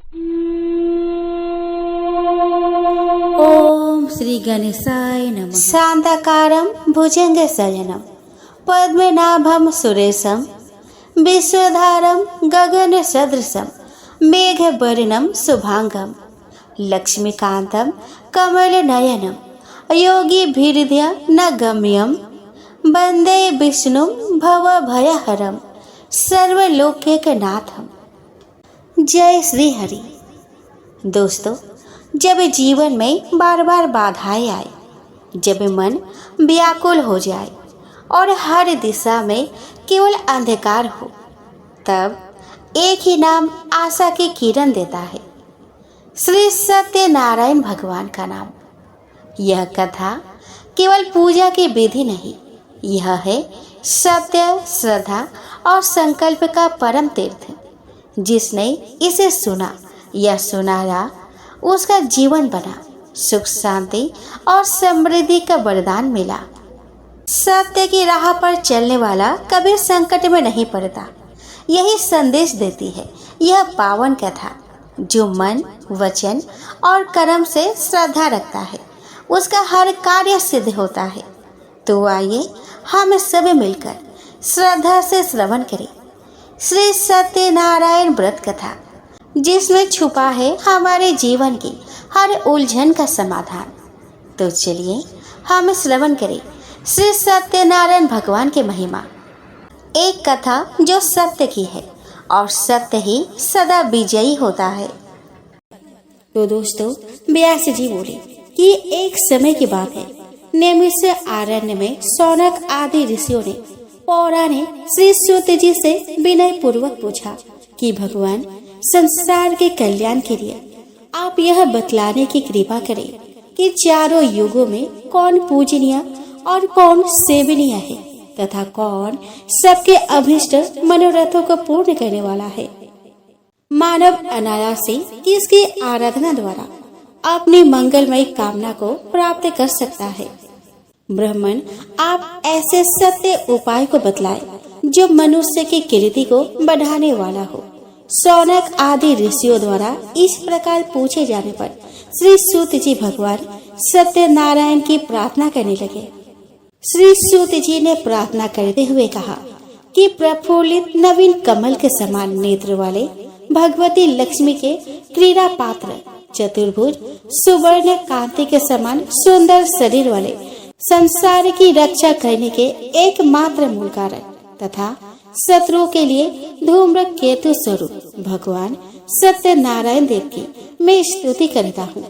ओम श्री गणेशाय नमः। शांताकारं भुजंगशयनं पद्मनाभं सुरेशं विश्वधारं गगनसदृशं मेघवर्णं शुभांगं लक्ष्मीकान्तं कमलनयनं योगिभिर्ध्य न गम्यं वन्दे विष्णुं भवभयहरं सर्वलोकैकनाथं। जय श्री हरि। दोस्तों, जब जीवन में बार बार बाधाएं आए, जब मन व्याकुल हो जाए और हर दिशा में केवल अंधकार हो, तब एक ही नाम आशा की किरण देता है, श्री सत्यनारायण भगवान का नाम। यह कथा केवल पूजा की विधि नहीं, यह है सत्य, श्रद्धा और संकल्प का परम तीर्थ। जिसने इसे सुना या सुनाया, उसका जीवन बना, सुख, शांति और समृद्धि का वरदान मिला। सत्य की राह पर चलने वाला कभी संकट में नहीं पड़ता, यही संदेश देती है यह पावन कथा। जो मन, वचन और कर्म से श्रद्धा रखता है, उसका हर कार्य सिद्ध होता है। तो आइए हम सब मिलकर श्रद्धा से श्रवण करें श्री सत्यनारायण व्रत कथा, जिसमें छुपा है हमारे जीवन की हर उलझन का समाधान। तो चलिए हम श्रवण करें श्री सत्यनारायण भगवान की महिमा। एक कथा जो सत्य की है और सत्य ही सदा विजयी होता है। तो दोस्तों, व्यास जी बोले कि एक समय की बात है, नैमिष आरण्य में शौनक आदि ऋषियों ने पौराणिक श्री सूत जी से विनय पूर्वक पूछा कि भगवान, संसार के कल्याण के लिए आप यह बतलाने की कृपा करें कि चारों युगों में कौन पूजनीय और कौन सेवनीय है तथा कौन सबके अभिष्ट मनोरथों को पूर्ण करने वाला है। मानव अनायास से किसकी आराधना द्वारा अपनी मंगलमय कामना को प्राप्त कर सकता है। ब्राह्मण, आप ऐसे सत्य उपाय को बतलाए जो मनुष्य की कीर्ति को बढ़ाने वाला हो। शौनक आदि ऋषियों द्वारा इस प्रकार पूछे जाने पर श्री सूत जी भगवान सत्यनारायण की प्रार्थना करने लगे। श्री सूत जी ने प्रार्थना करते हुए कहा कि प्रफुल्लित नवीन कमल के समान नेत्र वाले भगवती लक्ष्मी के क्रीड़ा पात्र, चतुर्भुज सुवर्ण कांति के समान सुंदर शरीर वाले, संसार की रक्षा करने के एकमात्र मूल कारण तथा शत्रुओं के लिए धूम्रकेतु स्वरूप भगवान सत्यनारायण देव की मैं स्तुति करता हूँ,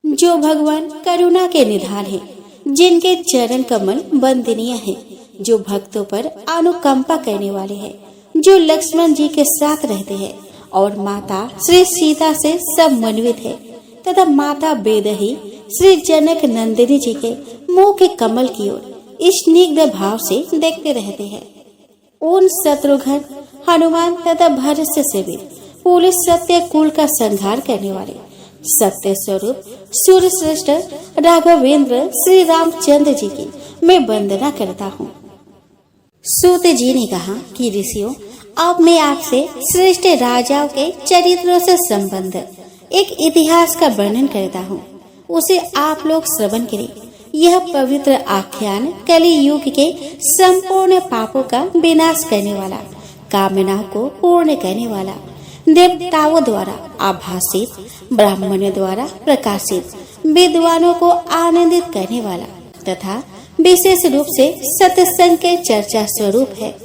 जो भगवान करुणा के निधान है, जिनके चरण कमल वंदनीय है, जो भक्तों पर अनुकंपा करने वाले हैं, जो लक्ष्मण जी के साथ रहते हैं और माता श्री सीता से समन्वित है तथा माता बेदही श्री जनक नंदिनी जी के मुंह के कमल की ओर स्निग्ध भाव से देखते रहते हैं। उन शत्रुघ्न, हनुमान तथा भरत से सेवित पूरे सत्य कुल का संहार करने वाले सत्य स्वरूप सूर्य श्रेष्ठ राघवेंद्र श्री रामचंद्र जी की मैं वंदना करता हूँ। सूत जी ने कहा कि ऋषियों, अब मैं आपसे श्रेष्ठ राजाओं के चरित्रों से संबंध एक इतिहास का वर्णन करता हूँ, उसे आप लोग श्रवण करें। यह पवित्र आख्यान कलि युग के संपूर्ण पापों का विनाश करने वाला, कामना को पूर्ण करने वाला, देवताओं द्वारा आभासित, ब्राह्मणों द्वारा प्रकाशित, विद्वानों को आनंदित करने वाला तथा विशेष रूप से सत्संग के चर्चा स्वरूप है।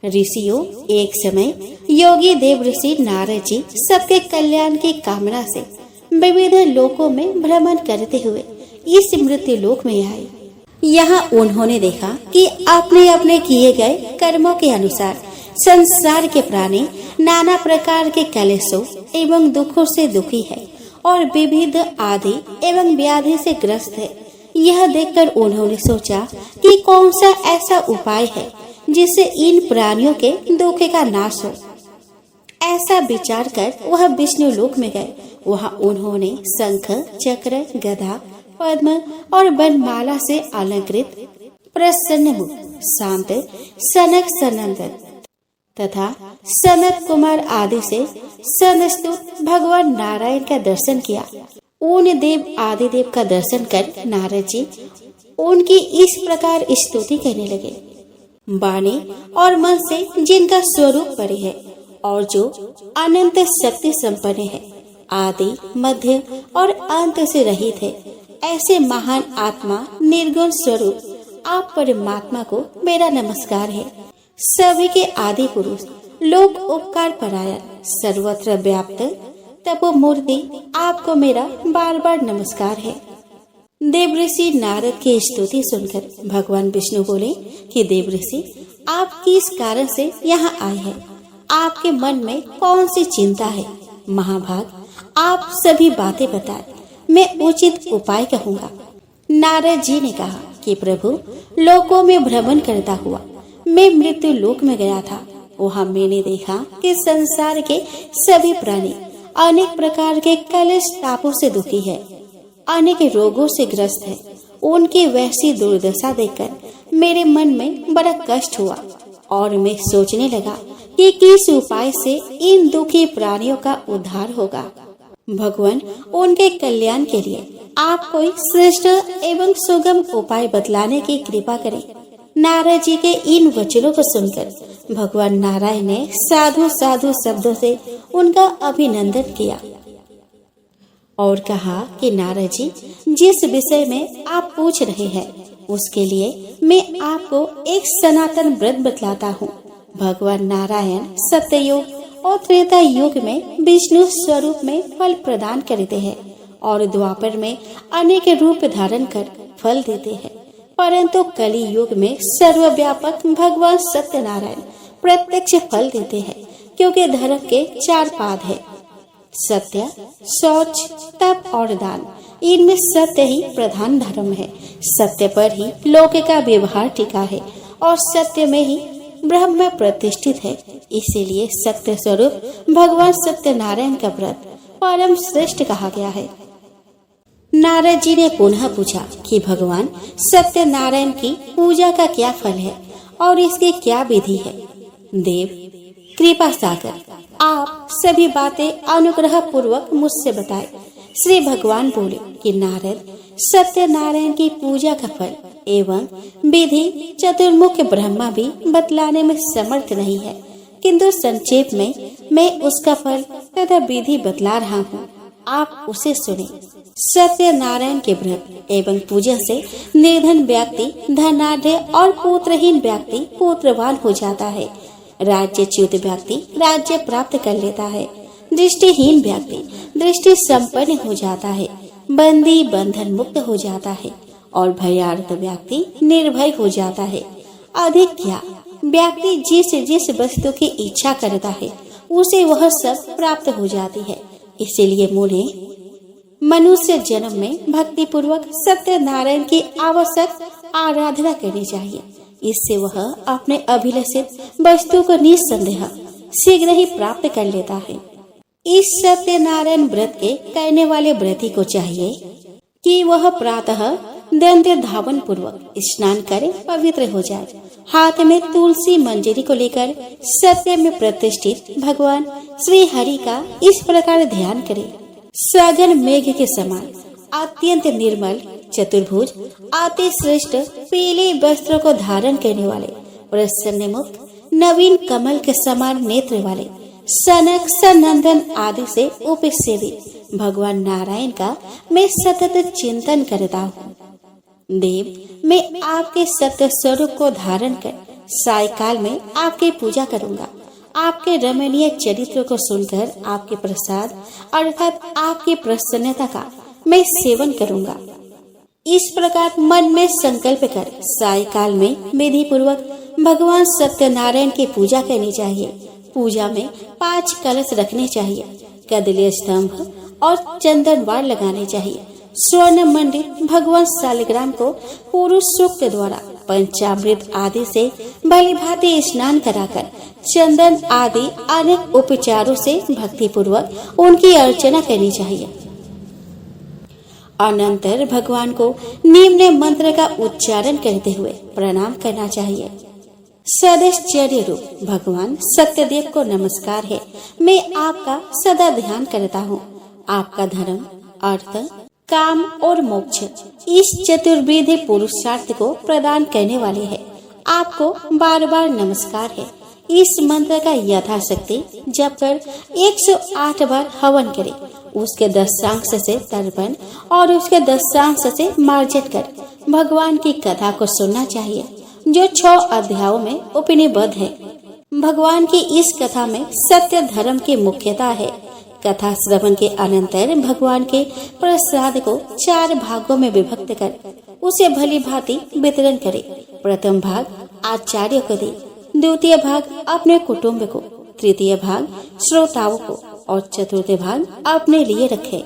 ऋषियों, एक समय योगी देव ऋषि नारद जी सबके कल्याण की कामना से विविध लोकों में भ्रमण करते हुए इस मृत्यु लोक में आए। यहाँ उन्होंने देखा कि अपने अपने किए गए कर्मों के अनुसार संसार के प्राणी नाना प्रकार के कलेशों एवं दुखों से दुखी है और विविध आदि एवं व्याधि से ग्रस्त है। यह देखकर उन्होंने सोचा कि कौन सा ऐसा उपाय है जिससे इन प्राणियों के दुख का नाश हो। ऐसा विचार कर वह विष्णु लोक में गए। वहाँ उन्होंने शंख, चक्र, गदा, पद्म और वनमाला से अलंकृत प्रसन्न मुख, शांत सनक सनंदन तथा सनत कुमार आदि से संस्तुत भगवान नारायण का दर्शन किया। उन देव आदिदेव का दर्शन कर नारद जी उनकी इस प्रकार स्तुति करने लगे। वाणी और मन से जिनका स्वरूप परे है और जो अनंत शक्ति संपन्न है, आदि मध्य और अंत से रहित है, ऐसे महान आत्मा निर्गुण स्वरूप आप परमात्मा को मेरा नमस्कार है। सभी के आदि पुरुष, लोक उपकार परायण, सर्वत्र व्याप्त तपोमूर्ति आपको मेरा बार बार नमस्कार है। देवऋषि नारद की स्तुति सुनकर भगवान विष्णु बोले कि देवऋषि, आप किस कारण से यहाँ आए हैं? आपके मन में कौन सी चिंता है? महाभाग, आप सभी बातें बताएं, मैं उचित उपाय कहूँगा। नारद जी ने कहा कि प्रभु, लोकों में भ्रमण करता हुआ मैं मृत्यु लोक में गया था। वहाँ मैंने देखा कि संसार के सभी प्राणी अनेक प्रकार के कलेश तापों से दुखी है, अनेक रोगों से ग्रस्त है। उनकी वैसी दुर्दशा देखकर मेरे मन में बड़ा कष्ट हुआ और मैं सोचने लगा कि किस उपाय से इन दुखी प्राणियों का उद्धार होगा। भगवान, उनके कल्याण के लिए आप कोई श्रेष्ठ एवं सुगम उपाय बतलाने की कृपा करें। नारद जी के इन वचनों को सुनकर भगवान नारायण ने साधु साधु शब्दों से उनका अभिनंदन किया और कहा कि नारद जी, जिस विषय में आप पूछ रहे हैं उसके लिए मैं आपको एक सनातन व्रत बतलाता हूँ। भगवान नारायण सत्ययुग और त्रेता युग में विष्णु स्वरूप में फल प्रदान करते हैं और द्वापर में अनेक रूप धारण कर फल देते हैं, परंतु कली युग में सर्वव्यापक भगवान सत्यनारायण प्रत्यक्ष फल देते हैं, क्योंकि धर्म के 4 पाद है, सत्य, शौच, तप और दान। इनमें सत्य ही प्रधान धर्म है। सत्य पर ही लोक का व्यवहार टिका है और सत्य में ही ब्रह्म प्रतिष्ठित है। इसीलिए सत्य स्वरूप भगवान सत्यनारायण का व्रत परम श्रेष्ठ कहा गया है। नारद जी ने पुनः पूछा कि भगवान सत्यनारायण की पूजा का क्या फल है और इसकी क्या विधि है? देव कृपा सागर, आप सभी बातें अनुग्रह पूर्वक मुझसे बताएं। श्री भगवान बोले कि नारद, सत्यनारायण की पूजा का फल एवं विधि चतुर्मुख ब्रह्मा भी बतलाने में समर्थ नहीं है, किंतु संक्षेप में मैं उसका फल तथा विधि बतला रहा हूँ, आप उसे सुने। सत्यनारायण के व्रत एवं पूजा से निर्धन व्यक्ति धनाढ्य और पुत्रहीन व्यक्ति पुत्रवान हो जाता है। राज्यच्युत व्यक्ति राज्य प्राप्त कर लेता है। दृष्टिहीन व्यक्ति दृष्टि संपन्न हो जाता है। बंदी बंधन मुक्त हो जाता है और भयार्थ व्यक्ति निर्भय हो जाता है। अधिक क्या, व्यक्ति जिस जिस वस्तु की इच्छा करता है उसे वह सब प्राप्त हो जाती है। इसीलिए मुझे मनुष्य जन्म में भक्ति पूर्वक सत्यनारायण की आवश्यक आराधना करनी चाहिए। इससे वह अपने अभिलषित वस्तु को निस्संदेह शीघ्र ही प्राप्त कर लेता है। इस सत्यनारायण व्रत के करने वाले व्रती को चाहिए कि वह प्रातः दंत धावन पूर्वक स्नान करे पवित्र हो जाए। हाथ में तुलसी मंजरी को लेकर सत्य में प्रतिष्ठित भगवान श्री हरि का इस प्रकार ध्यान करे। सघन मेघ के समान अत्यंत निर्मल चतुर्भुज अति श्रेष्ठ पीले वस्त्रों को धारण करने वाले प्रसन्न मुख नवीन कमल के समान नेत्र वाले सनक सनंदन आदि से उपसेवित भगवान नारायण का मैं सतत चिंतन करता हूँ। देव, मैं आपके सत्य स्वरूप को धारण कर सायकाल में आपकी पूजा करूँगा। आपके रमणीय चरित्र को सुनकर आपके प्रसाद अर्थात आपकी प्रसन्नता का मैं सेवन करूँगा। इस प्रकार मन में संकल्प कर सायकाल में विधि पूर्वक भगवान सत्यनारायण की पूजा करनी चाहिए। पूजा में 5 कलश रखने चाहिए, कदलीय स्तंभ और चंदनवार लगाने चाहिए। स्वर्ण मंडित भगवान शालिग्राम को पुरुष सूक्त द्वारा पंचामृत आदि से भली भांति स्नान कराकर चंदन आदि अनेक उपचारों से भक्ति पूर्वक उनकी अर्चना करनी चाहिए। अनंतर भगवान को निम्न मंत्र का उच्चारण करते हुए प्रणाम करना चाहिए। सदैश्चर्य रूप भगवान सत्यदेव को नमस्कार है। मैं आपका सदा ध्यान करता हूँ। आपका धर्म, अर्थ, काम और मोक्ष इस चतुर्विध पुरुषार्थ को प्रदान करने वाले हैं। आपको बार बार नमस्कार है। इस मंत्र का यथाशक्ति जप कर 108 बार हवन करें। उसके दशांश से तर्पण और उसके दशांश से मार्जन कर भगवान की कथा को सुनना चाहिए, जो 6 अध्यायों में उपनिबद्ध है। भगवान की इस कथा में सत्य धर्म की मुख्यता है। कथा श्रवण के अनंतर भगवान के प्रसाद को 4 भागों में विभक्त कर उसे भली भांति वितरण करे। प्रथम भाग आचार्य को दे, द्वितीय भाग अपने कुटुंब को, तृतीय भाग श्रोताओं को और चतुर्थ भाग अपने लिए रखे।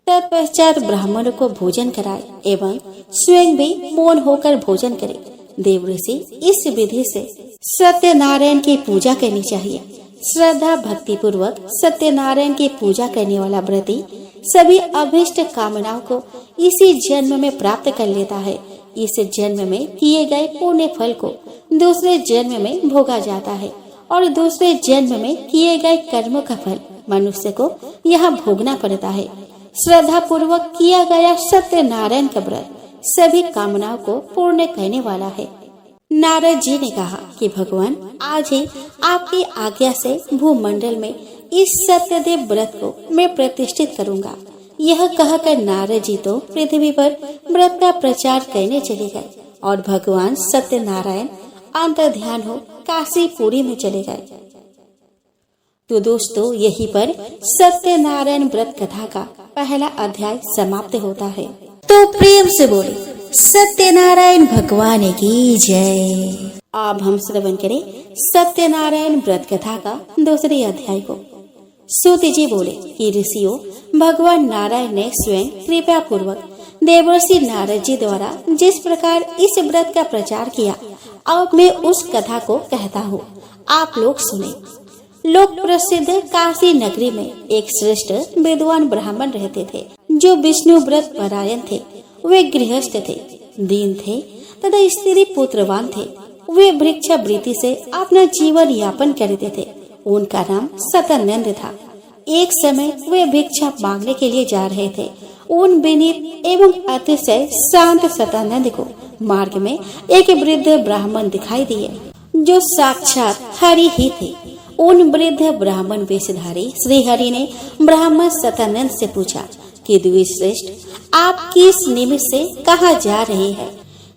तत्पश्चात ब्राह्मणों को भोजन कराए एवं स्वयं भी मौन होकर भोजन करे। देव ऋषि इस विधि से सत्यनारायण की पूजा करनी चाहिए। श्रद्धा भक्ति पूर्वक सत्यनारायण की पूजा करने वाला व्रती सभी अभीष्ट कामनाओं को इसी जन्म में प्राप्त कर लेता है। इस जन्म में किए गए पुण्य फल को दूसरे जन्म में भोगा जाता है और दूसरे जन्म में किए गए कर्मों का फल मनुष्य को यहाँ भोगना पड़ता है। श्रद्धा पूर्वक किया गया सत्यनारायण का व्रत सभी कामनाओं को पूर्ण करने वाला है। नारद जी ने कहा कि भगवान, आज ही आपकी आज्ञा से भूमंडल में इस सत्यदेव व्रत को मैं प्रतिष्ठित करूंगा। यह कहकर नारद जी तो पृथ्वी पर व्रत का प्रचार करने चले गए और भगवान सत्यनारायण अंतर ध्यान हो काशीपुरी में चले गए। तो दोस्तों, यहीं पर सत्यनारायण व्रत कथा का पहला अध्याय समाप्त होता है। तो प्रेम से बोले सत्यनारायण भगवान की जय। अब हम श्रवण करें सत्यनारायण व्रत कथा का दूसरे अध्याय को। सूत जी बोले कि ऋषियों, भगवान नारायण ने स्वयं कृपा पूर्वक देवर्षि नारद जी द्वारा जिस प्रकार इस व्रत का प्रचार किया, अब मैं उस कथा को कहता हूँ, आप लोग सुने। लोक प्रसिद्ध काशी नगरी में एक श्रेष्ठ विद्वान ब्राह्मण रहते थे, जो विष्णु व्रत परायण थे। वे गृहस्थ थे, दीन थे तथा स्त्री पुत्रवान थे। वे भिक्षावृत्ति से अपना जीवन यापन करते थे। उनका नाम सतानंद था। एक समय वे भिक्षा मांगने के लिए जा रहे थे। उन विनीत एवं अतिशय शांत सतानंद को मार्ग में एक वृद्ध ब्राह्मण दिखाई दिए, जो साक्षात हरि ही थे। उन वृद्ध ब्राह्मण वेशधारी श्री हरि ने ब्राह्मण सतानंद से पूछा कि द्विश्रेष्ठ, आप किस निमित्त से कहाँ जा रहे हैं?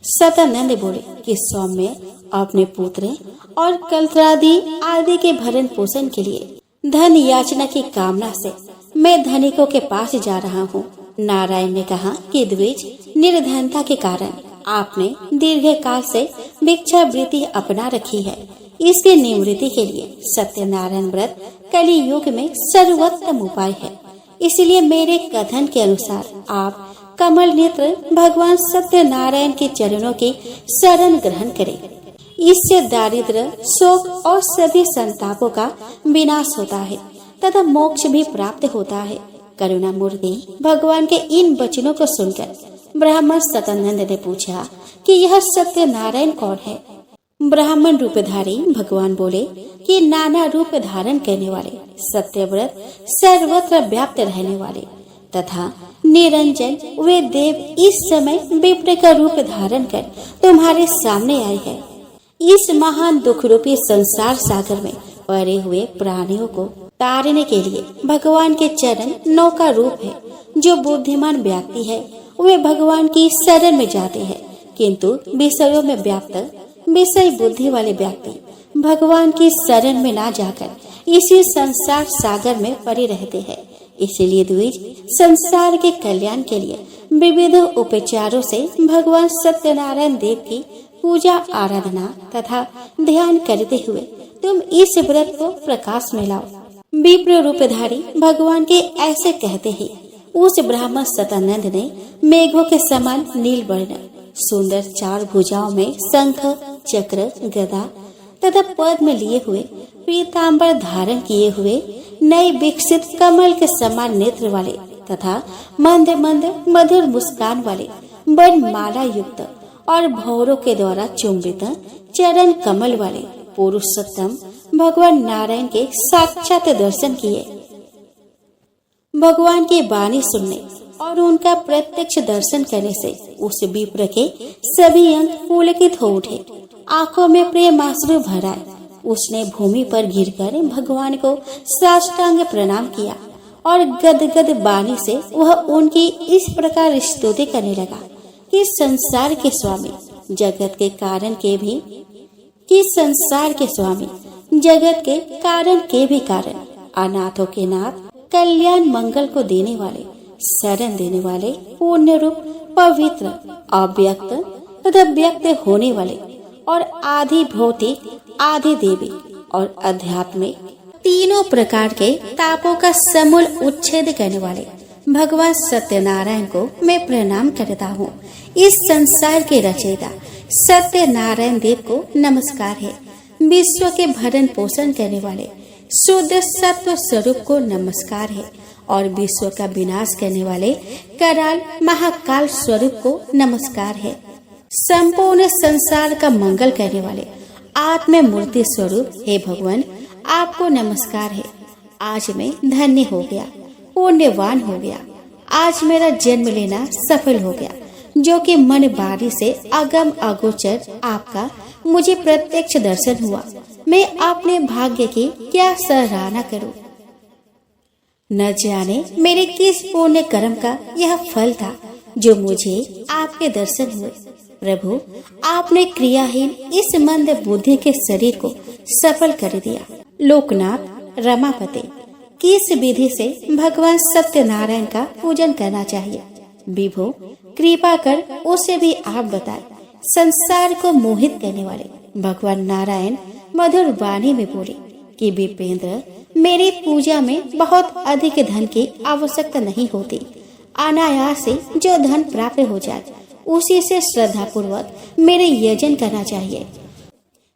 सतानंद बोले कि सौम्य, अपने पुत्र और कलत्रादि आदि के भरण पोषण के लिए धन याचना की कामना से मैं धनिकों के पास जा रहा हूँ। नारायण ने कहा कि द्विज, निर्धनता के कारण आपने दीर्घ काल से भिक्षावृत्ति अपना रखी है। इसकी निवृत्ति के लिए सत्यनारायण व्रत कली युग में सर्वोत्तम उपाय है। इसलिए मेरे कथन के अनुसार आप कमल नेत्र भगवान सत्यनारायण के चरणों की शरण ग्रहण करें। इससे दारिद्र्य, शोक और सभी संतापों का विनाश होता है तथा मोक्ष भी प्राप्त होता है। करुणा मूर्ति भगवान के इन वचनों को सुनकर ब्राह्मण सतानंद ने पूछा कि यह सत्यनारायण कौन है? ब्राह्मण रूपधारी भगवान बोले कि नाना रूप धारण करने वाले, सत्यव्रत, सर्वत्र व्याप्त रहने वाले तथा निरंजन वे देव इस समय विप्र का रूप धारण कर तुम्हारे सामने आए हैं। इस महान दुख रूपी संसार सागर में पड़े हुए प्राणियों को तारने के लिए भगवान के चरण नौका रूप है। जो बुद्धिमान व्यक्ति है वे भगवान की शरण में जाते हैं, किंतु विषयों में व्याप्त विषय बुद्धि वाले व्यक्ति भगवान की शरण में ना जाकर इसी संसार सागर में पड़े रहते हैं। इसीलिए द्विज, संसार के कल्याण के लिए विविध उपचारों से भगवान सत्यनारायण देव की पूजा आराधना तथा ध्यान करते हुए तुम इस व्रत को प्रकाश में लाओ। विप्र रूपधारी भगवान के ऐसे कहते ही उस ब्राह्मण सतानंद ने मेघों के समान नील वर्ण, सुंदर 4 भुजाओं में शंख, चक्र, गदा तथा पद्म लिए हुए, पीताम्बर धारण किए हुए, नए विकसित कमल के समान नेत्र वाले तथा मंद मंद मधुर मुस्कान वाले, वन माला युक्त और भौरों के द्वारा चुंबित चरण कमल वाले पुरुषोत्तम भगवान नारायण के साक्षात दर्शन किए। भगवान की वाणी सुनने और उनका प्रत्यक्ष दर्शन करने से उस विप्र के सभी अंग पुलकित हो उठे, आंखों में प्रेमाश्रु भर आए। उसने भूमि पर गिरकर भगवान को साष्टांग प्रणाम किया और गदगद वाणी से वह उनकी इस प्रकार स्तुति करने लगा कि संसार के स्वामी जगत के कारण के भी कारण, अनाथों के नाथ, कल्याण मंगल को देने वाले, शरण देने वाले, पूर्ण रूप, पवित्र, अव्यक्त तथा व्यक्त होने वाले और आदि भौतिक, आदि देवी और आध्यात्मिक तीनों प्रकार के तापों का समूल उच्छेद करने वाले भगवान सत्यनारायण को मैं प्रणाम करता हूँ। इस संसार के रचयिता सत्यनारायण देव को नमस्कार है। विश्व के भरण पोषण करने वाले शुद्ध सत्व स्वरूप को नमस्कार है और विश्व का विनाश करने वाले कराल महाकाल स्वरूप को नमस्कार है। संपूर्ण संसार का मंगल करने वाले आत्म मूर्ति स्वरूप हे भगवान, आपको नमस्कार है। आज मैं धन्य हो गया, पुण्यवान हो गया। आज मेरा जन्म लेना सफल हो गया, जो कि मन बारी से अगम अगोचर आपका मुझे प्रत्यक्ष दर्शन हुआ। मैं अपने भाग्य की क्या सराहना करूं। न जाने मेरे किस पुण्य कर्म का यह फल था जो मुझे आपके दर्शन हुए। प्रभु, आपने क्रियाहीन इस मंद बुद्धि के शरीर को सफल कर दिया। लोकनाथ रमापति, किस विधि से भगवान सत्यनारायण का पूजन करना चाहिए? विभो, कृपा कर उसे भी आप बताएं। संसार को मोहित करने वाले भगवान नारायण मधुर वाणी में बोले कि विपेंद्र, मेरी पूजा में बहुत अधिक धन की आवश्यकता नहीं होती। अनायास से जो धन प्राप्त हो जाए उसी से श्रद्धा पूर्वक मेरे यजन करना चाहिए।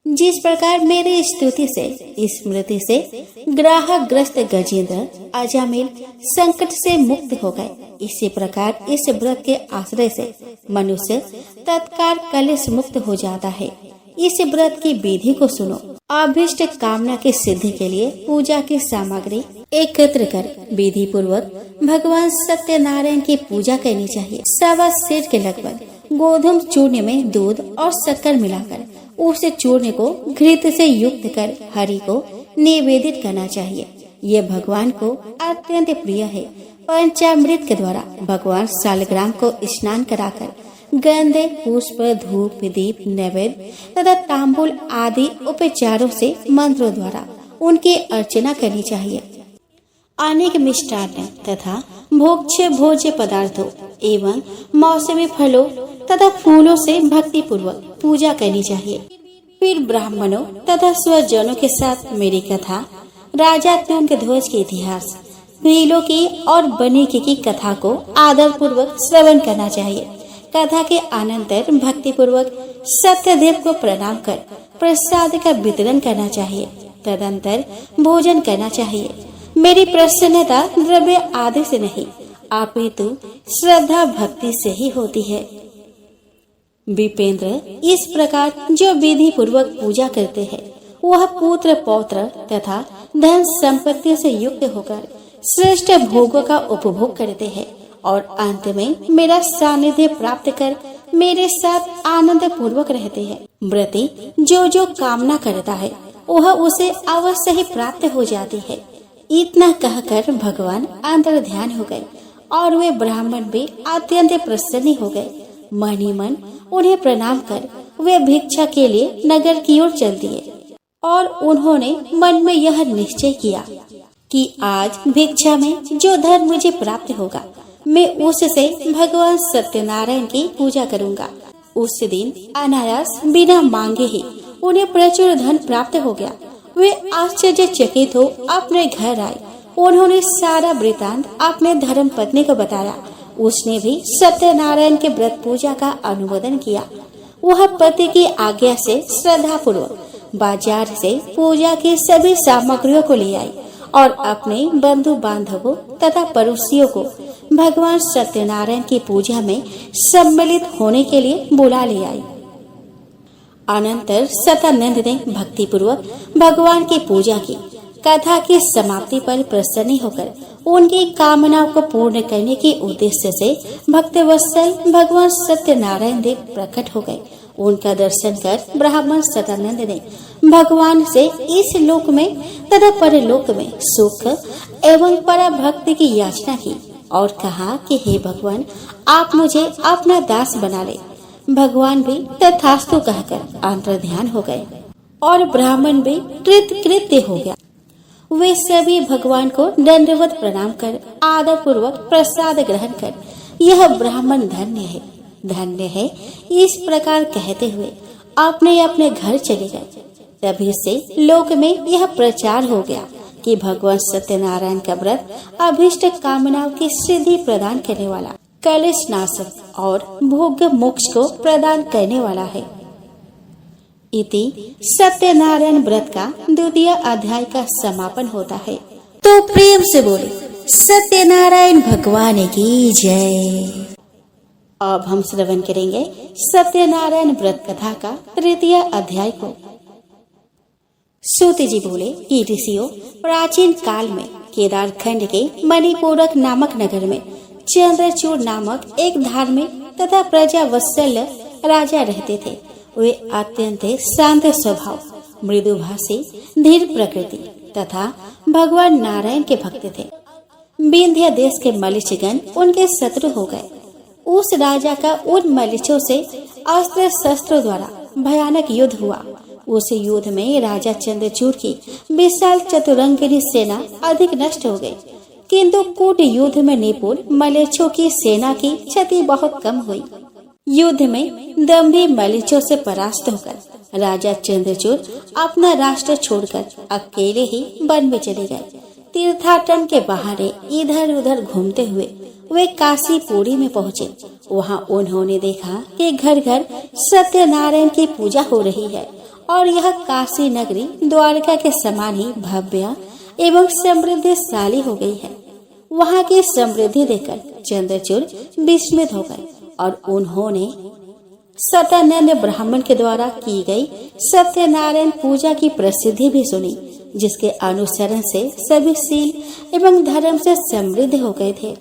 जिस प्रकार मेरी स्तुति से, स्मृति से ग्राहग्रस्त गजेंद्र अजामिल संकट से मुक्त हो गए, इसी प्रकार इस व्रत के आश्रय से मनुष्य तत्काल कलेश मुक्त हो जाता है। इस व्रत की विधि को सुनो। अभिष्ट कामना की सिद्धि के लिए पूजा की सामग्री एकत्र कर विधि पूर्वक भगवान सत्यनारायण की पूजा करनी चाहिए। 1.25 सेर के लगभग गोधूम चूर्ण में दूध और शक्कर मिलाकर उस चूर्ण को घृत से युक्त कर हरि को निवेदित करना चाहिए। ये भगवान को अत्यंत प्रिय है। पंचामृत के द्वारा भगवान सालग्राम को स्नान कराकर गंधे, पुष्प, धूप, दीप, नैवेद्य तथा तांबूल आदि उपचारों से मंत्रों द्वारा उनकी अर्चना करनी चाहिए। अनेक मिष्टान्न तथा भोज्य भोज्य पदार्थों एवं मौसमी फलों तथा फूलों से भक्ति पूर्वक पूजा करनी चाहिए। फिर ब्राह्मणों तथा स्वजनों के साथ मेरी कथा, राजा तुंगध्वज के इतिहास, भीलों की और बनीकी की कथा को आदर पूर्वक श्रवण करना चाहिए। कथा के अनंतर भक्ति पूर्वक सत्यदेव को प्रणाम कर प्रसाद का वितरण करना चाहिए। तदंतर भोजन करना चाहिए। मेरी प्रसन्नता द्रव्य आदि से नहीं, अपितु श्रद्धा भक्ति से ही होती है। विपेंद्र, इस प्रकार जो विधि पूर्वक पूजा करते हैं वह पुत्र पौत्र तथा धन संपत्ति से युक्त होकर श्रेष्ठ भोगों का उपभोग करते हैं और अंत में मेरा सानिध्य प्राप्त कर मेरे साथ आनंद पूर्वक रहते हैं। व्रती जो कामना करता है वह उसे अवश्य ही प्राप्त हो जाती है। इतना कहकर भगवान अंतर ध्यान हो गए और वे ब्राह्मण भी अत्यंत प्रसन्न हो गए। मन ही मन उन्हें प्रणाम कर वे भिक्षा के लिए नगर की ओर चल दिए और उन्होंने मन में यह निश्चय किया कि आज भिक्षा में जो धन मुझे प्राप्त होगा मैं उससे भगवान सत्यनारायण की पूजा करूंगा। उस दिन अनायास बिना मांगे ही उन्हें प्रचुर धन प्राप्त हो गया। वे आश्चर्यचकित हो अपने घर आए। उन्होंने सारा वृतांत अपने धर्म पत्नी को बताया। उसने भी सत्यनारायण के व्रत पूजा का अनुमोदन किया। वह पति की आज्ञा से श्रद्धा पूर्वक बाजार से पूजा की सभी सामग्रियों को ले आई और अपने बंधु बांधवों तथा पड़ोसियों को भगवान सत्यनारायण की पूजा में सम्मिलित होने के लिए बुला ले आई। अनंतर सतानंद ने भक्तिपूर्वक भगवान की पूजा की। कथा की समाप्ति पर प्रसन्न होकर उनकी कामनाओं को पूर्ण करने के उद्देश्य से भक्तवत्सल भगवान सत्यनारायण देव प्रकट हो गए। उनका दर्शन कर ब्राह्मण सतानंद ने भगवान से इस लोक में तथा परलोक में सुख एवं पराभक्ति की याचना की और कहा कि हे भगवान, आप मुझे अपना दास बना ले। भगवान भी तथास्तु कहकर अंतर्ध्यान हो गए और ब्राह्मण भी कृतकृत्य हो गया। वे सभी भगवान को दंडवत प्रणाम कर आदर पूर्वक प्रसाद ग्रहण कर यह ब्राह्मण धन्य है इस प्रकार कहते हुए अपने अपने घर चले गए। तभी से लोक में यह प्रचार हो गया कि भगवान सत्यनारायण का व्रत अभिष्ट कामनाओं की सिद्धि प्रदान करने वाला, कलेश नाशक और भोग्य मोक्ष को प्रदान करने वाला है। इति सत्यनारायण व्रत का द्वितीय अध्याय का समापन होता है। तो प्रेम से बोले सत्यनारायण भगवान की जय। अब हम श्रवण करेंगे सत्यनारायण व्रत कथा का तृतीय अध्याय को। सूत जी बोले कि ऋषियों, प्राचीन काल में केदार खंड के मणिपूरक नामक नगर में चंद्रचूड़ नामक एक धार्मिक तथा प्रजावत्सल राजा रहते थे। वे अत्यंत शांत स्वभाव, मृदुभाषी, धीर प्रकृति तथा भगवान नारायण के भक्त थे। विंध्य देश के मलिचगण उनके शत्रु हो गए। उस राजा का उन मलिचों से अस्त्र शस्त्रों द्वारा भयानक युद्ध हुआ। उस युद्ध में राजा चंद्रचूड़ की विशाल चतुरंगिनी सेना अधिक नष्ट हो गई, किंतु कूट युद्ध में निपुण मलेच्छों की सेना की क्षति बहुत कम हुई। युद्ध में दम्भी मलेच्छों से परास्त होकर राजा चंद्रचूड़ अपना राष्ट्र छोड़कर अकेले ही वन में चले गए। तीर्थाटन के बहाने इधर उधर घूमते हुए वे काशीपुरी में पहुँचे। वहाँ उन्होंने देखा कि घर घर सत्यनारायण की पूजा हो रही है और यह काशी नगरी द्वारका के समान ही भव्य एवं समृद्धिशाली हो गई है। वहाँ की समृद्धि देखकर चंद्रचूड़ विस्मित हो गए और उन्होंने सतानंद ब्राह्मण के द्वारा की गई सत्यनारायण पूजा की प्रसिद्धि भी सुनी, जिसके अनुसरण से सभी शील एवं धर्म से समृद्ध हो गए थे।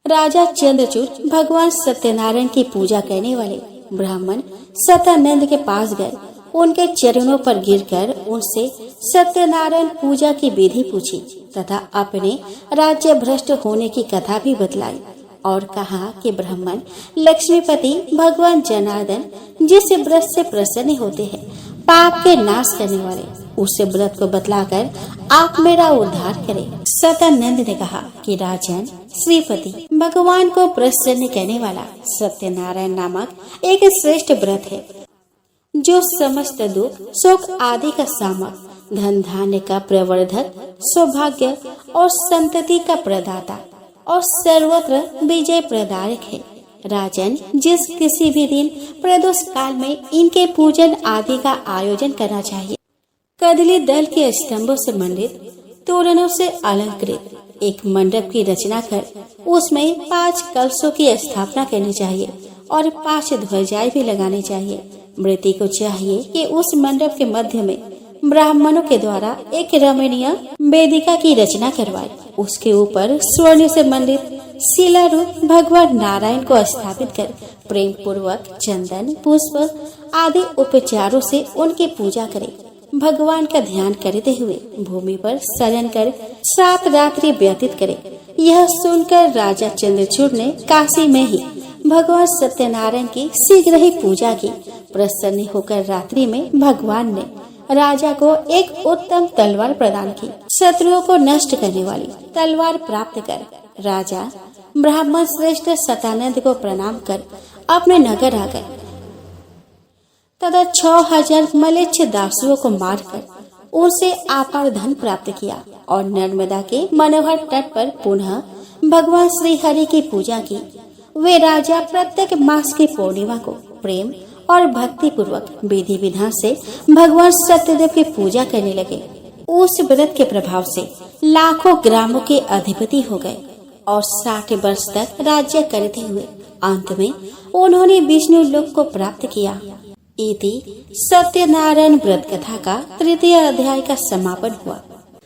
राजा चंद्रचूड़ भगवान सत्यनारायण की पूजा करने वाले ब्राह्मण सतानंद के पास गए। उनके चरणों पर गिरकर उनसे सत्यनारायण पूजा की विधि पूछी तथा अपने राज्य भ्रष्ट होने की कथा भी बतलाई और कहा कि ब्राह्मण लक्ष्मीपति भगवान जनार्दन जिस व्रत से प्रसन्न होते हैं, पाप के नाश करने वाले, उस व्रत को बतलाकर आप मेरा उद्धार करें। सतानंद ने कहा कि राजन श्रीपति, भगवान को प्रसन्न करने वाला सत्यनारायण नामक एक श्रेष्ठ व्रत है, जो समस्त दुख सुख आदि का सामक, धन धान्य का प्रवर्धक, सौभाग्य और संतति का प्रदाता और सर्वत्र विजय प्रदायक है। राजन, जिस किसी भी दिन प्रदोष काल में इनके पूजन आदि का आयोजन करना चाहिए। कदली दल के स्तंभों से मंडित, तोरणों से अलंकृत एक मंडप की रचना कर उसमें 5 कलशों की स्थापना करनी चाहिए और 5 ध्वजाएं भी लगानी चाहिए। मृत्यु को चाहिए कि उस मंडप के मध्य में ब्राह्मणों के द्वारा एक रमणीय वेदिका की रचना करवाए। उसके ऊपर स्वर्ण से मंडित शिला रूप भगवान नारायण को स्थापित कर प्रेम पूर्वक चंदन, पुष्प आदि उपचारों से उनकी पूजा करें। भगवान का ध्यान करते हुए भूमि पर शयन कर 7 रात्रि व्यतीत करें। यह सुनकर राजा चंद्रचूड़ ने काशी में ही भगवान सत्यनारायण की शीघ्र ही पूजा की। प्रसन्न होकर रात्रि में भगवान ने राजा को एक उत्तम तलवार प्रदान की। शत्रुओं को नष्ट करने वाली तलवार प्राप्त कर राजा ब्राह्मण श्रेष्ठ सतानंद को प्रणाम कर अपने नगर आ गए तथा 6000 मलेच्छ दासुओं को मारकर उनसे अपार धन प्राप्त किया और नर्मदा के मनोहर तट पर पुनः भगवान श्री हरि की पूजा की। वे राजा प्रत्येक मास की पूर्णिमा को प्रेम और भक्ति पूर्वक विधि विधान से भगवान सत्यदेव की पूजा करने लगे। उस व्रत के प्रभाव से लाखों ग्रामों के अधिपति हो गए और 60 वर्ष तक राज्य करते हुए अंत में उन्होंने विष्णु लोक को प्राप्त किया। इति सत्यनारायण व्रत कथा का तृतीय अध्याय का समापन हुआ।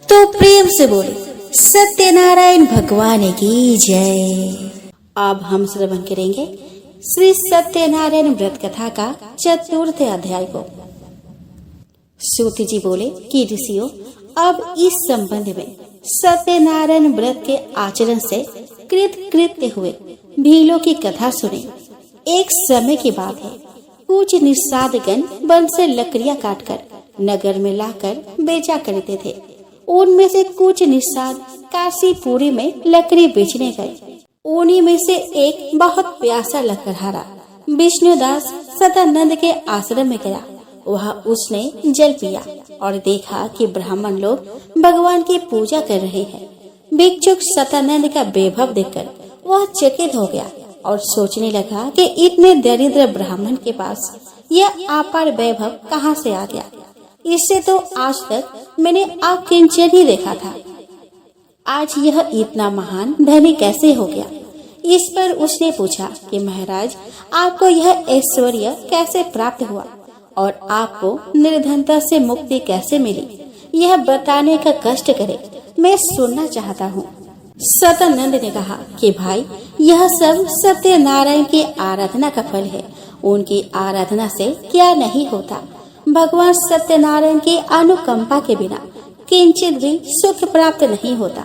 तो प्रेम से बोले सत्यनारायण भगवान की जय। अब हम श्रवण करेंगे श्री सत्यनारायण व्रत कथा का चतुर्थ अध्याय को। सूत जी बोले कि ऋषियों, अब इस संबंध में सत्यनारायण व्रत के आचरण से कृत्य हुए भीलों की कथा सुने। एक समय की बात है, कुछ निषादगण वन से लकड़ियां काटकर नगर में लाकर बेचा करते थे। उनमें से कुछ निषाद काशीपुरी में लकड़ी बेचने गए। उन्हीं में से एक बहुत प्यासा लकड़हारा विष्णुदास सदानंद के आश्रम में गया। वहाँ उसने जल पिया और देखा कि ब्राह्मण लोग भगवान की पूजा कर रहे हैं। भिक्षुक सदानंद का वैभव देखकर वह चकित हो गया और सोचने लगा कि इतने दरिद्र ब्राह्मण के पास यह अपार वैभव कहाँ से आ गया। इससे तो आज तक मैंने अकिंचन ही देखा था। आज यह इतना महान धनी कैसे हो गया। इस पर उसने पूछा कि महाराज, आपको यह ऐश्वर्य कैसे प्राप्त हुआ और आपको निर्धनता से मुक्ति कैसे मिली, यह बताने का कष्ट करे, मैं सुनना चाहता हूँ। सदानंद ने कहा कि भाई, यह सब सत्यनारायण की आराधना का फल है। उनकी आराधना से क्या नहीं होता। भगवान सत्यनारायण की अनुकंपा के बिना किंचित भी सुख प्राप्त नहीं होता।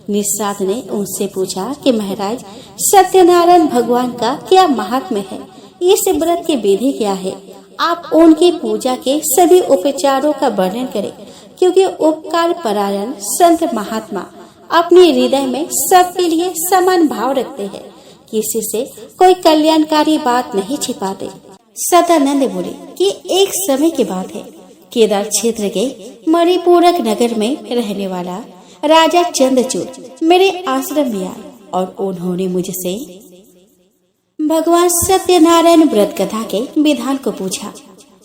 निषाद ने उनसे पूछा कि महाराज, सत्यनारायण भगवान का क्या महात्म्य है, इस व्रत की विधि क्या है। आप उनकी पूजा के सभी उपचारों का वर्णन करें, क्योंकि उपकार परायण संत महात्मा अपने हृदय में सबके लिए समान भाव रखते हैं, किसी से कोई कल्याणकारी बात नहीं छिपाते। सदानंद बोले कि एक समय की बात है, केदार क्षेत्र के मणिपूरक नगर में रहने वाला राजा चंद्रचूड़ मेरे आश्रम में आए और उन्होंने मुझसे भगवान सत्यनारायण व्रत कथा के विधान को पूछा।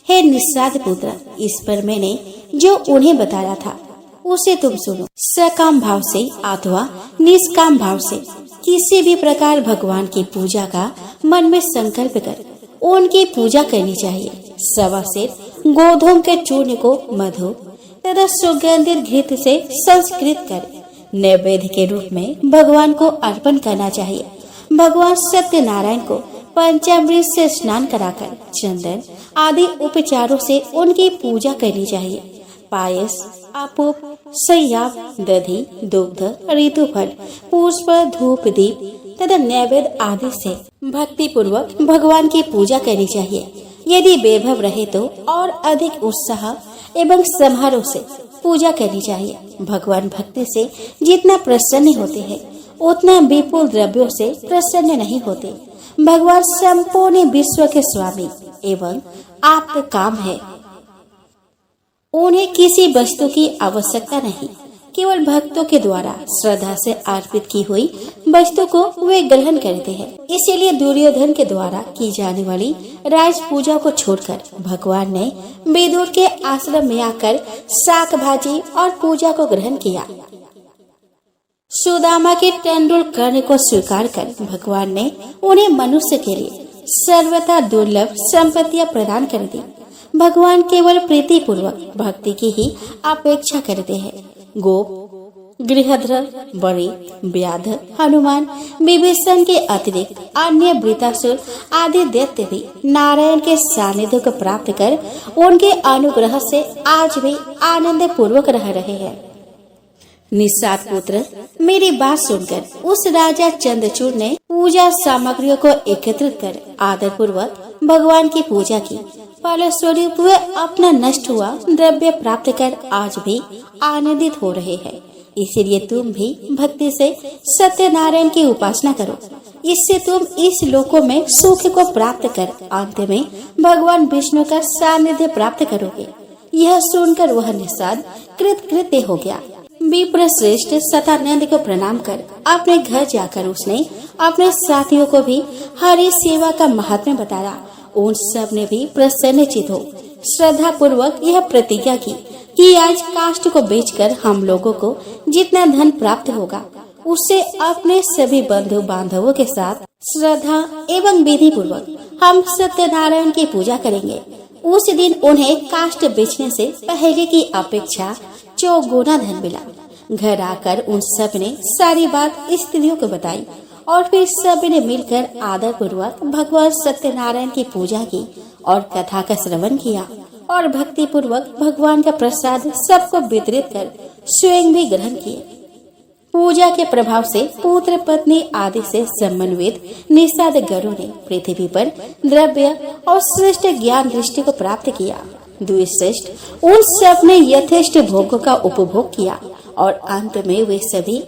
हे निषाद पुत्र, इस पर मैंने जो उन्हें बताया था उसे तुम सुनो। सकाम भाव से अथवा निष्काम भाव से किसी भी प्रकार भगवान की पूजा का मन में संकल्प कर उनकी पूजा करनी चाहिए। सवा सेर गोधूम के चूर्ण को मधु तथा सुगंधित घृत से संस्कृत कर नैवेद्य के रूप में भगवान को अर्पण करना चाहिए। भगवान सत्यनारायण को पंचामृत से स्नान कराकर चंदन आदि उपचारों से उनकी पूजा करनी चाहिए। पायस, आपूप, सैयाव, दधि, दुग्ध, ऋतुफल, पुष्प, धूप, दीप तथा नैवेद्य आदि से भक्ति पूर्वक भगवान की पूजा करनी चाहिए। यदि वैभव रहे तो और अधिक उत्साह एवं समारोह से पूजा करनी चाहिए। भगवान भक्ति से जितना प्रसन्न होते हैं, उतना विपुल द्रव्यों से प्रसन्न नहीं होते। भगवान संपूर्ण विश्व के स्वामी एवं आप्त काम है। उन्हें किसी वस्तु की आवश्यकता नहीं, केवल भक्तों के द्वारा श्रद्धा से अर्पित की हुई वस्तु को वे ग्रहण करते हैं। इसीलिए दुर्योधन के द्वारा की जाने वाली राज पूजा को छोड़कर भगवान ने विदुर के आश्रम में आकर शाक भाजी और पूजा को ग्रहण किया। सुदामा के टंडुल कर्ण को स्वीकार कर भगवान ने उन्हें मनुष्य के लिए सर्वथा दुर्लभ संपत्तियां प्रदान कर दी। भगवान केवल प्रीति पूर्वक भक्ति की ही अपेक्षा करते हैं। गोप, गृहध्र, बड़े, व्याध, हनुमान, विभीषण के अतिरिक्त अन्य वृतासुर आदि दैत्य भी नारायण के सानिध्य को प्राप्त कर उनके अनुग्रह से आज भी आनंद पूर्वक रह रहे हैं। निषाद पुत्र, मेरी बात सुनकर उस राजा चंद्रचूड़ ने पूजा सामग्रियों को एकत्रित कर आदर पूर्वक भगवान की पूजा की। फलस्वरूप वे अपना नष्ट हुआ द्रव्य प्राप्त कर आज भी आनंदित हो रहे हैं। इसीलिए तुम भी भक्ति से सत्यनारायण की उपासना करो। इससे तुम इस लोकों में सुख को प्राप्त कर अंत में भगवान विष्णु का सानिध्य प्राप्त करोगे। यह सुनकर वह निषाद कृतकृत्य हो गया। विप्र श्रेष्ठ सदानंद को प्रणाम कर अपने घर जाकर उसने अपने साथियों को भी हरि सेवा का महात्म्य बताया। उन सब ने भी प्रसन्नचित हो श्रद्धा पूर्वक यह प्रतिज्ञा की कि आज काष्ठ को बेचकर हम लोगों को जितना धन प्राप्त होगा उससे अपने सभी बंधु बांधवों के साथ श्रद्धा एवं विधि पूर्वक हम सत्यनारायण की पूजा करेंगे। उस दिन उन्हें काष्ठ बेचने से पहले की अपेक्षा चौगुना धन मिला। घर आकर उन सब ने सारी बात स्त्रियों को बताई और फिर सब ने मिलकर आदर पूर्वक भगवान सत्यनारायण की पूजा की और कथा का श्रवण किया और भक्ति पूर्वक भगवान का प्रसाद सबको वितरित कर स्वयं भी ग्रहण किए। पूजा के प्रभाव से पुत्र पत्नी आदि से समन्वित निषाद गणों ने पृथ्वी पर द्रव्य और श्रेष्ठ ज्ञान दृष्टि को प्राप्त किया। द्विश्रेष्ठ उन सब ने यथेष्ट भोगों का उपभोग किया और अंत में वे सभी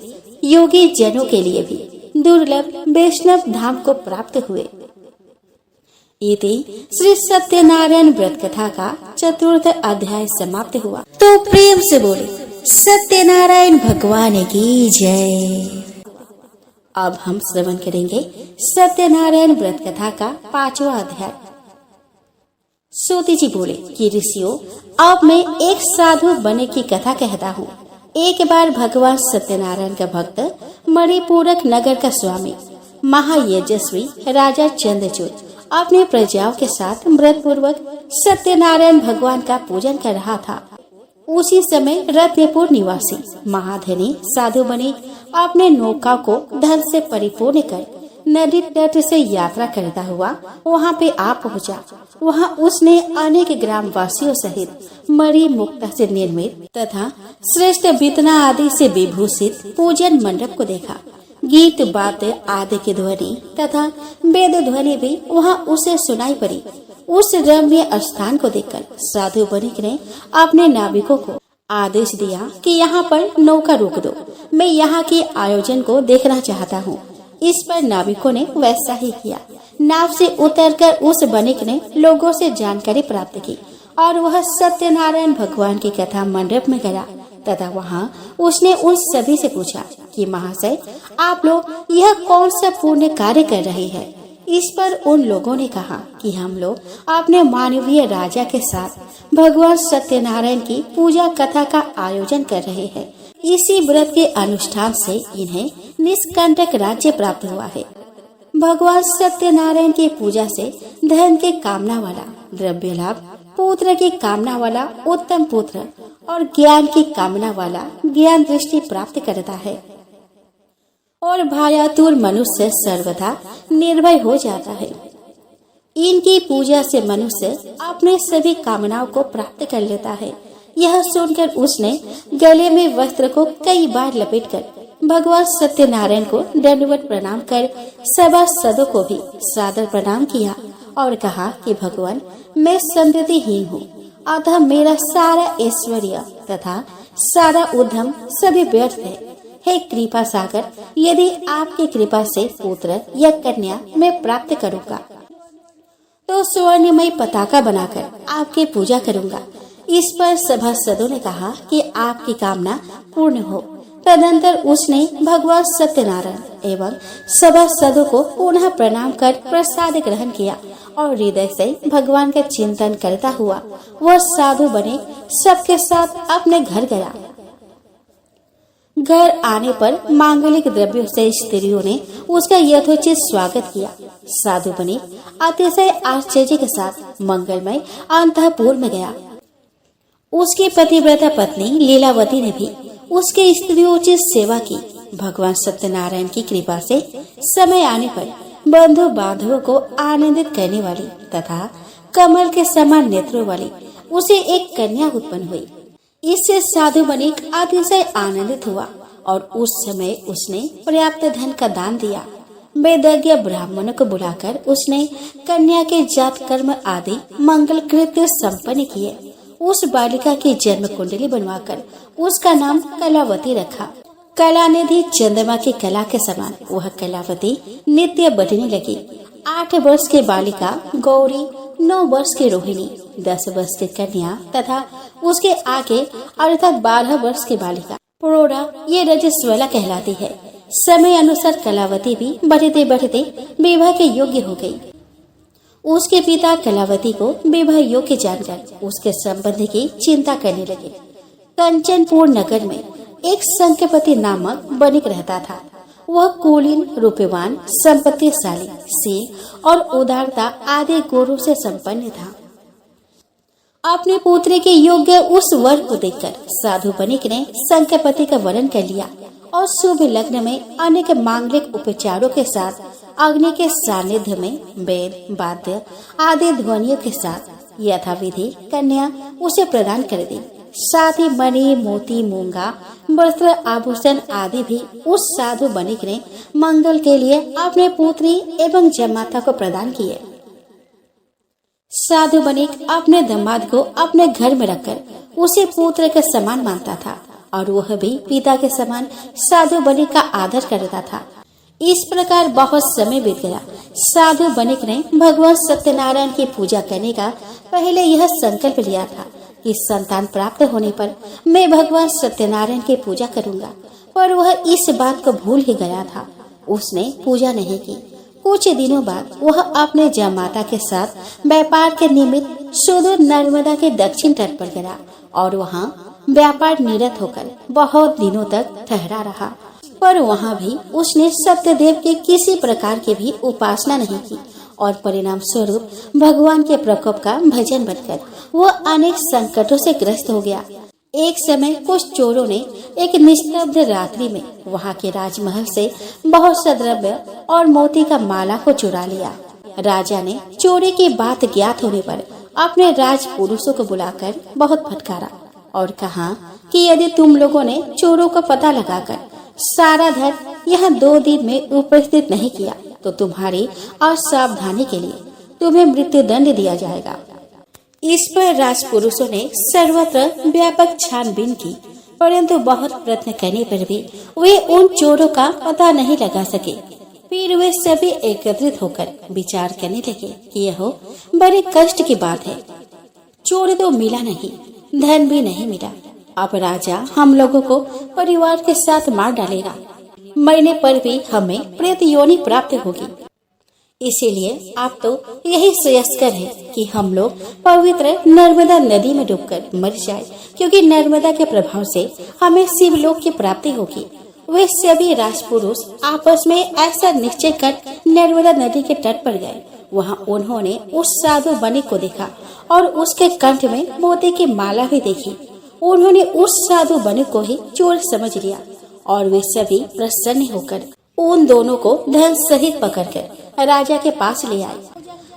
योगी जनों के लिए भी दुर्लभ वैष्णव धाम को प्राप्त हुए। इति श्री सत्यनारायण व्रत कथा का चतुर्थ अध्याय समाप्त हुआ। तो प्रेम से बोले सत्यनारायण भगवान की जय। अब हम श्रवण करेंगे सत्यनारायण व्रत कथा का 5वां अध्याय। सूति जी बोले कि ऋषियों, अब मैं एक साधु बने की कथा कहता हूँ। एक बार भगवान सत्यनारायण का भक्त मणिपूरक नगर का स्वामी महायजस्वी राजा चंद्रचूड़ अपने प्रजाओं के साथ व्रत पूर्वक सत्यनारायण भगवान का पूजन कर रहा था। उसी समय रत्नपुर निवासी महाधनी साधु बने अपने नौका को धन से परिपूर्ण कर नदी तट से यात्रा करता हुआ वहाँ पे आ पहुँचा। वहाँ उसने अनेक ग्रामवासियों सहित मणि मुक्ता से निर्मित तथा श्रेष्ठ बीतना आदि से विभूषित पूजन मंडप को देखा। गीत बाते आदि की ध्वनि तथा वेद ध्वनि भी वहाँ उसे सुनाई पड़ी। उस रम्य स्थान को देखकर साधु बनिक ने अपने नाविकों को आदेश दिया कि यहाँ पर नौका रोक दो, मैं यहाँ के आयोजन को देखना चाहता हूँ। इस पर नाविकों ने वैसा ही किया। नाव से उतरकर उस बनिक ने लोगों से जानकारी प्राप्त की और वह सत्यनारायण भगवान की कथा मंडप में गया तथा वहाँ उसने उन सभी से पूछा कि महाशय, आप लोग यह कौन सा पुण्य कार्य कर रहे हैं। इस पर उन लोगों ने कहा कि हम लोग अपने मानवीय राजा के साथ भगवान सत्यनारायण की पूजा कथा का आयोजन कर रहे हैं। इसी व्रत के अनुष्ठान से इन्हें निष्कंटक राज्य प्राप्त हुआ है। भगवान सत्यनारायण की पूजा से धन की कामना वाला द्रव्य लाभ, पुत्र की कामना वाला उत्तम पुत्र और ज्ञान की कामना वाला ज्ञान दृष्टि प्राप्त करता है और भयातुर मनुष्य सर्वथा निर्भय हो जाता है। इनकी पूजा से मनुष्य अपने सभी कामनाओं को प्राप्त कर लेता है। यह सुनकर उसने गले में वस्त्र को कई बार लपेटकर भगवान सत्यनारायण को दंडवत प्रणाम कर सभासदों को भी सादर प्रणाम किया और कहा कि भगवान, मैं समृद्धिहीन हूँ, अतः मेरा सारा ऐश्वर्य तथा सारा उद्यम सभी व्यर्थ है। हे कृपा सागर, यदि आपकी कृपा से पुत्र या कन्या मैं प्राप्त करूँगा तो स्वर्णमय पताका बनाकर आपकी पूजा करूँगा। इस पर सभासदों ने कहा कि आपकी कामना पूर्ण हो। तदंतर उसने भगवान सत्यनारायण एवं सभासदों को पुनः प्रणाम कर प्रसाद ग्रहण किया और हृदय से भगवान का चिंतन करता हुआ वह साधु बने सबके साथ अपने घर गया। घर आने पर मांगलिक द्रव्यों से स्त्रियों ने उसका यथोचित स्वागत किया। साधु बने अतिशय आश्चर्य के साथ मंगलमय अंतःपुर में गया। उसकी पतिव्रता पत्नी लीलावती ने भी उसके स्त्रियोचित सेवा की। भगवान सत्यनारायण की कृपा से समय आने पर बंधु बांधवों को आनंदित करने वाली तथा कमल के समान नेत्रों वाली उसे एक कन्या उत्पन्न हुई। इससे साधु बनिक अतिशय आनंदित हुआ और उस समय उसने पर्याप्त धन का दान दिया। वेदज्ञ ब्राह्मणों को बुलाकर उसने कन्या के जात कर्म आदि मंगल कृत्य संपन्न किए। उस बालिका की जन्म कुंडली बनवाकर उसका नाम कलावती रखा। कला निधि चंद्रमा की कला के समान वह कलावती नित्य बढ़ने लगी। 8 वर्ष की बालिका गौरी, 9 वर्ष की रोहिणी, 10 वर्ष की कन्या तथा उसके आगे अर्थात 12 वर्ष की बालिका प्रोढ़ा ये रजस्वला कहलाती है। समय अनुसार कलावती भी बढ़ते बढ़ते विवाह के योग्य हो गई। उसके पिता कलावती को विवाह योग्य जानकर उसके संबंध की चिंता करने लगे। कंचनपुर नगर में एक संख्यपति नामक बनिक रहता था। वह कुलीन, रूपवान, संपत्तिशाली, शील और उदारता आदि गुणों से संपन्न था। अपने पुत्र के योग्य उस वर को देखकर साधु बनिक ने शंकरपति का वरण कर लिया और शुभ लग्न में अनेक मांगलिक उपचारों के साथ अग्नि के सानिध्य में वेद वाद्य आदि ध्वनियों के साथ यथाविधि कन्या उसे प्रदान कर दी। साथ ही मणि मोती मूंगा वस्त्र आभूषण आदि भी उस साधु बनिक ने मंगल के लिए अपने पुत्री एवं जमाता को प्रदान किए। साधु बनिक अपने दामाद को अपने घर में रखकर उसे पुत्र के समान मानता था और वह भी पिता के समान साधु बनिक का आदर करता था। इस प्रकार बहुत समय बीत गया। साधु बनिक ने भगवान सत्यनारायण की पूजा करने का पहले यह संकल्प लिया था कि संतान प्राप्त होने पर मैं भगवान सत्यनारायण की पूजा करूंगा, पर वह इस बात को भूल ही गया था। उसने पूजा नहीं की। कुछ दिनों बाद वह अपने जमाता के साथ व्यापार के निमित्त सुदूर नर्मदा के दक्षिण तट पर गया और वहां व्यापार निरत होकर बहुत दिनों तक ठहरा रहा। पर वहां भी उसने सत्यदेव के किसी प्रकार की भी उपासना नहीं की और परिणाम स्वरूप भगवान के प्रकोप का भजन बनकर वह अनेक संकटों से ग्रस्त हो गया। एक समय कुछ चोरों ने एक निस्तब्ध रात्रि में वहां के राजमहल से बहुत सा द्रव्य और मोती का माला को चुरा लिया। राजा ने चोरी की बात ज्ञात होने पर अपने राजपुरुषों को बुलाकर बहुत फटकारा और कहा कि यदि तुम लोगों ने चोरों का पता लगाकर सारा धन यहाँ 2 दिन में उपस्थित नहीं किया तो तुम्हारी असावधानी के लिए तुम्हें मृत्यु दंड दिया जाएगा। इस पर राजपुरुषों ने सर्वत्र व्यापक छानबीन की, परंतु बहुत प्रयत्न करने पर भी वे उन चोरों का पता नहीं लगा सके। फिर वे सभी एकत्रित होकर विचार करने लगे कि यह बड़े कष्ट की बात है। चोर तो मिला नहीं, धन भी नहीं मिला। अब राजा हम लोगों को परिवार के साथ मार डालेगा। मरने पर भी हमें प्रेत योनि प्राप्त होगी। इसीलिए आप तो यही श्रेयस्कर है कि हम लोग पवित्र नर्मदा नदी में डूबकर मर जाए, क्योंकि नर्मदा के प्रभाव से हमें शिवलोक की प्राप्ति होगी। वे सभी राजपुरुष आपस में ऐसा निश्चय कर नर्मदा नदी के तट पर गए। वहाँ उन्होंने उस साधु बनिक को देखा और उसके कंठ में मोती की माला भी देखी। उन्होंने उस साधु बनिक को ही चोर समझ लिया और वे सभी प्रसन्न होकर उन दोनों को धन सहित पकड़कर राजा के पास ले आए।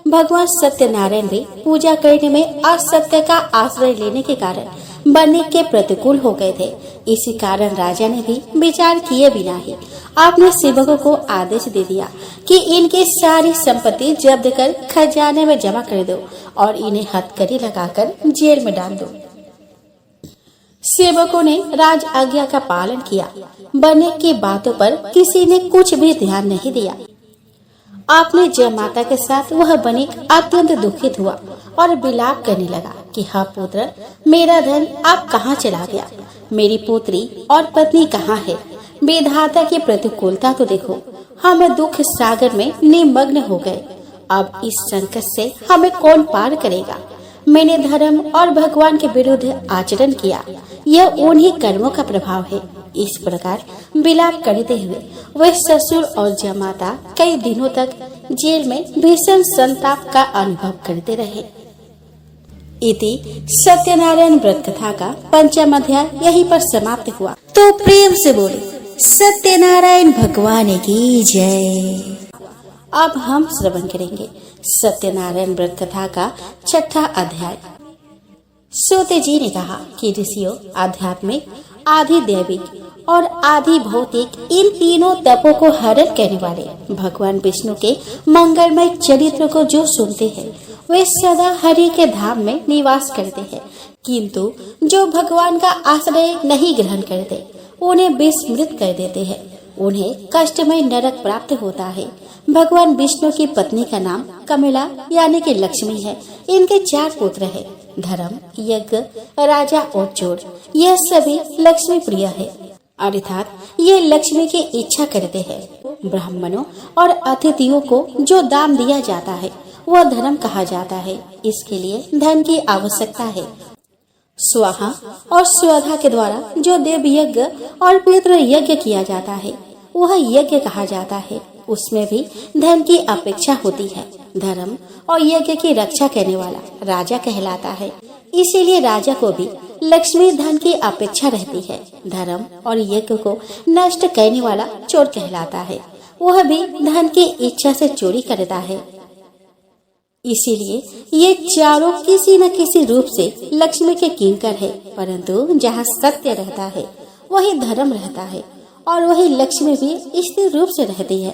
भगवान सत्यनारायण भी पूजा करने में असत्य का आश्रय लेने के कारण बनिक के प्रतिकूल हो गए थे। इसी कारण राजा ने भी विचार किए बिना ही अपने सेवकों को आदेश दे दिया कि इनकी सारी संपत्ति जब्त कर खजाने में जमा कर दो और इन्हें हथकड़ी लगाकर जेल में डाल दो। सेवकों ने राज आज्ञा का पालन किया। बनिक की बातों पर किसी ने कुछ भी ध्यान नहीं दिया। अपने जमाता के साथ वह बनिक अत्यंत दुखित हुआ और विलाप करने लगा कि हाँ पुत्र, मेरा धन अब कहाँ चला गया? मेरी पुत्री और पत्नी कहाँ है? विधाता की प्रतिकूलता तो देखो। हम दुख सागर में निमग्न हो गए। अब इस संकट से हमें कौन पार करेगा? मैंने धर्म और भगवान के विरुद्ध आचरण किया, यह उन्हीं कर्मों का प्रभाव है। इस प्रकार विलाप करते हुए वे ससुर और जमाता कई दिनों तक जेल में भीषण संताप का अनुभव करते रहे। इति सत्यनारायण व्रत कथा का 5वां अध्याय यहीं पर समाप्त हुआ। तो प्रेम से बोले सत्यनारायण भगवान की जय। अब हम श्रवण करेंगे सत्यनारायण व्रत कथा का 6वां अध्याय। सूत जी ने कहा कि ऋषियों, आध्यात्मिक, आधि दैविक और आधि भौतिक इन तीनों तपों को हरण करने वाले भगवान विष्णु के मंगलमय चरित्र को जो सुनते हैं वे सदा हरि के धाम में निवास करते हैं, किंतु जो भगवान का आश्रय नहीं ग्रहण करते उन्हें विस्मृत कर देते हैं। उन्हें कष्टमय नरक प्राप्त होता है। भगवान विष्णु की पत्नी का नाम कमला यानी कि लक्ष्मी है। इनके 4 पुत्र हैं, धर्म, यज्ञ, राजा और चोर। यह सभी लक्ष्मी प्रिय है, अर्थात ये लक्ष्मी की इच्छा करते हैं। ब्राह्मणों और अतिथियों को जो दान दिया जाता है वह धर्म कहा जाता है। इसके लिए धन की आवश्यकता है। स्वाहा और स्वधा के द्वारा जो देव यज्ञ और पितृ यज्ञ किया जाता है वह यज्ञ कहा जाता है। उसमें भी धन की अपेक्षा होती है। धर्म और यज्ञ की रक्षा करने वाला राजा कहलाता है। इसीलिए राजा को भी लक्ष्मी धन की अपेक्षा रहती है। धर्म और यज्ञ को नष्ट करने वाला चोर कहलाता है। वह भी धन की इच्छा से चोरी करता है। इसीलिए ये चारों किसी न किसी रूप से लक्ष्मी के किंकर है। परंतु जहाँ सत्य रहता है वही धर्म रहता है और वही लक्ष्मी भी स्थिर रूप से रहती है।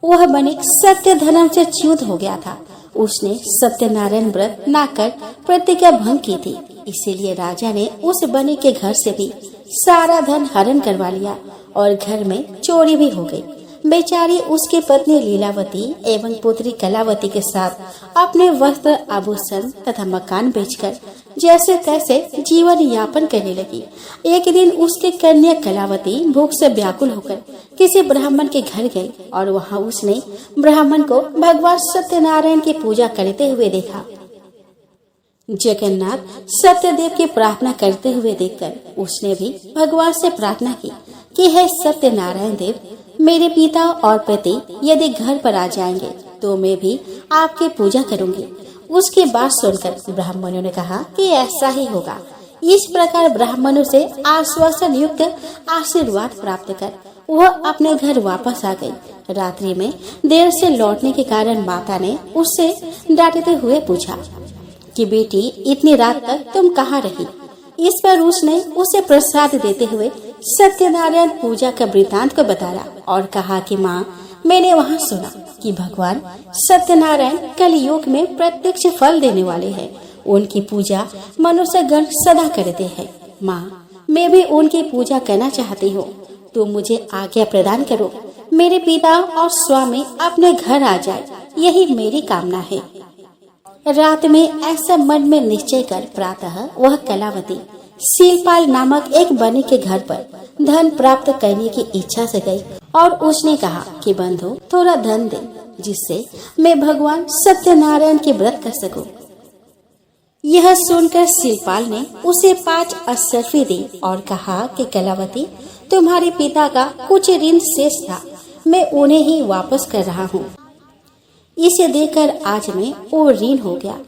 वह बनिक सत्य धर्म से च्युत हो गया था। उसने सत्यनारायण व्रत ना कर प्रतिज्ञा भंग की थी। इसीलिए राजा ने उस बनिक के घर से भी सारा धन हरण करवा लिया और घर में चोरी भी हो गई। बेचारी उसकी पत्नी लीलावती एवं पुत्री कलावती के साथ अपने वस्त्र आभूषण तथा मकान बेचकर जैसे तैसे जीवन यापन करने लगी। एक दिन उसकी कन्या कलावती भूख से व्याकुल होकर किसी ब्राह्मण के घर गई और वहां उसने ब्राह्मण को भगवान सत्यनारायण की पूजा करते हुए देखा। जगन्नाथ सत्यदेव की प्रार्थना करते हुए देखकर उसने भी भगवान से प्रार्थना की कि हे सत्यनारायण देव, मेरे पिता और पति यदि घर पर आ जाएंगे तो मैं भी आपकी पूजा करूंगी। उसकी बात सुनकर ब्राह्मणों ने कहा कि ऐसा ही होगा। इस प्रकार ब्राह्मणों से आश्वासन युक्त आशीर्वाद प्राप्त कर वह अपने घर वापस आ गई। रात्रि में देर से लौटने के कारण माता ने उससे डांटते हुए पूछा कि बेटी, इतनी रात तक तुम कहाँ रही? इस पर उसने उसे प्रसाद देते हुए सत्यनारायण पूजा का वृतांत को बताया और कहा कि माँ, मैंने वहाँ सुना कि भगवान सत्यनारायण कलयुग में प्रत्यक्ष फल देने वाले हैं। उनकी पूजा मनुष्य गण सदा करते हैं। माँ, मैं भी उनकी पूजा करना चाहती हूँ। तुम मुझे आज्ञा प्रदान करो। मेरे पिता और स्वामी अपने घर आ जाए, यही मेरी कामना है। रात में ऐसा मन में निश्चय कर प्रातः वह कलावती सीलपाल नामक एक बनिक के घर पर धन प्राप्त करने की इच्छा से गई और उसने कहा कि बंधु, थोड़ा धन दे जिससे मैं भगवान सत्यनारायण के व्रत कर सकूं। यह सुनकर सीलपाल ने उसे 5 अशर्फी दी और कहा कि कलावती, तुम्हारे पिता का कुछ ऋण शेष था, मैं उन्हें ही वापस कर रहा हूँ। इसे देकर आज में वो ऋण हो गया।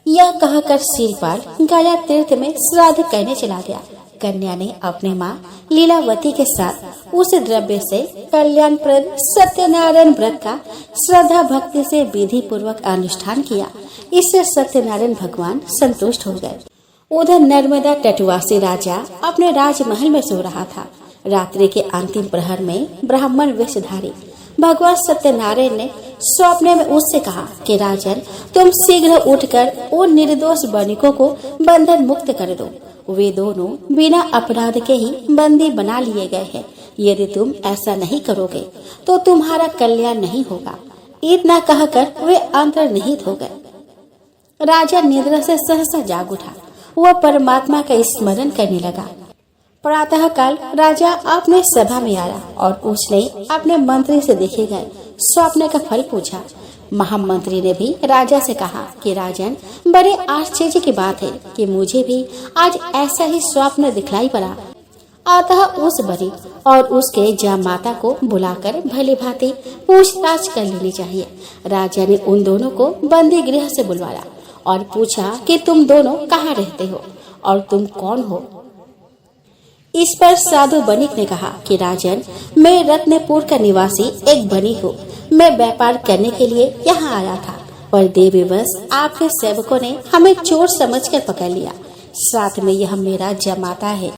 यह कहकर सीलपाल गया तीर्थ में श्राद्ध करने चला गया। कन्या ने अपने माँ लीलावती के साथ उस द्रव्य से कल्याणप्रद सत्यनारायण व्रत का श्रद्धा भक्ति से विधि पूर्वक अनुष्ठान किया। इससे सत्यनारायण भगवान संतुष्ट हो गए। उधर नर्मदा तटवासी राजा अपने राजमहल में सो रहा था। रात्रि के अंतिम प्रहर में ब्राह्मण वेशधारी भगवान सत्यनारायण ने स्वप्न में उससे कहा कि राजन, तुम शीघ्र उठकर उन निर्दोष बनिकों को बंधन मुक्त कर दो। वे दोनों बिना अपराध के ही बंदी बना लिए गए हैं। यदि तुम ऐसा नहीं करोगे तो तुम्हारा कल्याण नहीं होगा। इतना कहकर वे अंतर्निहित हो गए। राजा निद्रा से सहसा जाग उठा। वह परमात्मा का स्मरण करने लगा। प्रातः काल राजा अपने सभा में आया और उसने अपने मंत्री से देखे गए स्वप्न का फल पूछा। महामंत्री ने भी राजा से कहा कि राजन, बड़े आश्चर्य की बात है कि मुझे भी आज ऐसा ही स्वप्न दिखलाई पड़ा। अतः उस बड़ी और उसके जामाता को बुलाकर भली भांति पूछताछ कर लेनी चाहिए। राजा ने उन दोनों को बंदी गृह से बुलवाया और पूछा कि तुम दोनों कहाँ रहते हो और तुम कौन हो। इस पर साधु बनिक ने कहा कि राजन, मैं रत्नपुर का निवासी एक बनिक हूँ। मैं व्यापार करने के लिए यहाँ आया था, पर देवीवश आपके सेवकों ने हमें चोर समझकर पकड़ लिया। साथ में यह मेरा जमाता है।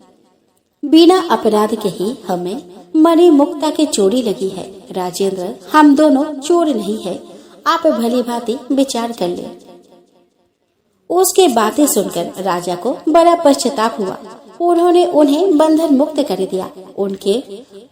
बिना अपराध के ही हमें मणि मुक्ता की चोरी लगी है। राजेंद्र, हम दोनों चोर नहीं है। आप भली भांति विचार कर ले। उसकी बातें सुनकर राजा को बड़ा पश्चाताप हुआ। उन्होंने उन्हें बंधन मुक्त कर दिया। उनके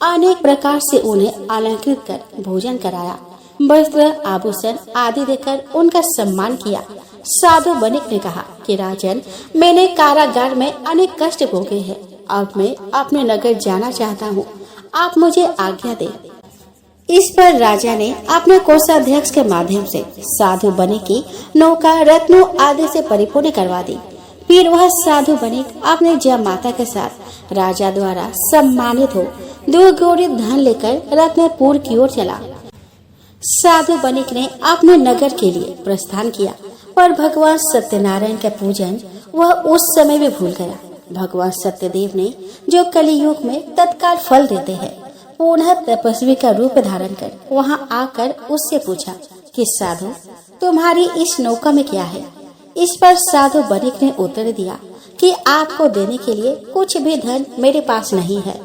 अनेक प्रकार से उन्हें अलंकृत कर भोजन कराया, वस्त्र आभूषण आदि देकर उनका सम्मान किया। साधु बनिक ने कहा कि राजन, मैंने कारागार में अनेक कष्ट भोगे हैं। अब मैं अपने नगर जाना चाहता हूँ। आप मुझे आज्ञा दें। इस पर राजा ने अपने कोषाध्यक्ष के माध्यम से साधु बनिक की नौका रत्नों आदि से परिपूर्ण करवा दी। फिर वह साधु बनिक अपने जमाता के साथ राजा द्वारा सम्मानित हो 2 गोरी धन लेकर रत्नपुर की ओर चला। साधु बनिक ने अपने नगर के लिए प्रस्थान किया, पर भगवान सत्यनारायण का पूजन वह उस समय भी भूल गया। भगवान सत्यदेव ने जो कलियुग में तत्काल फल देते हैं, पुनः तपस्वी का रूप धारण कर वहां आकर उससे पूछा कि साधु, तुम्हारी इस नौका में क्या है? इस पर साधु बनिक ने उत्तर दिया कि आपको देने के लिए कुछ भी धन मेरे पास नहीं है।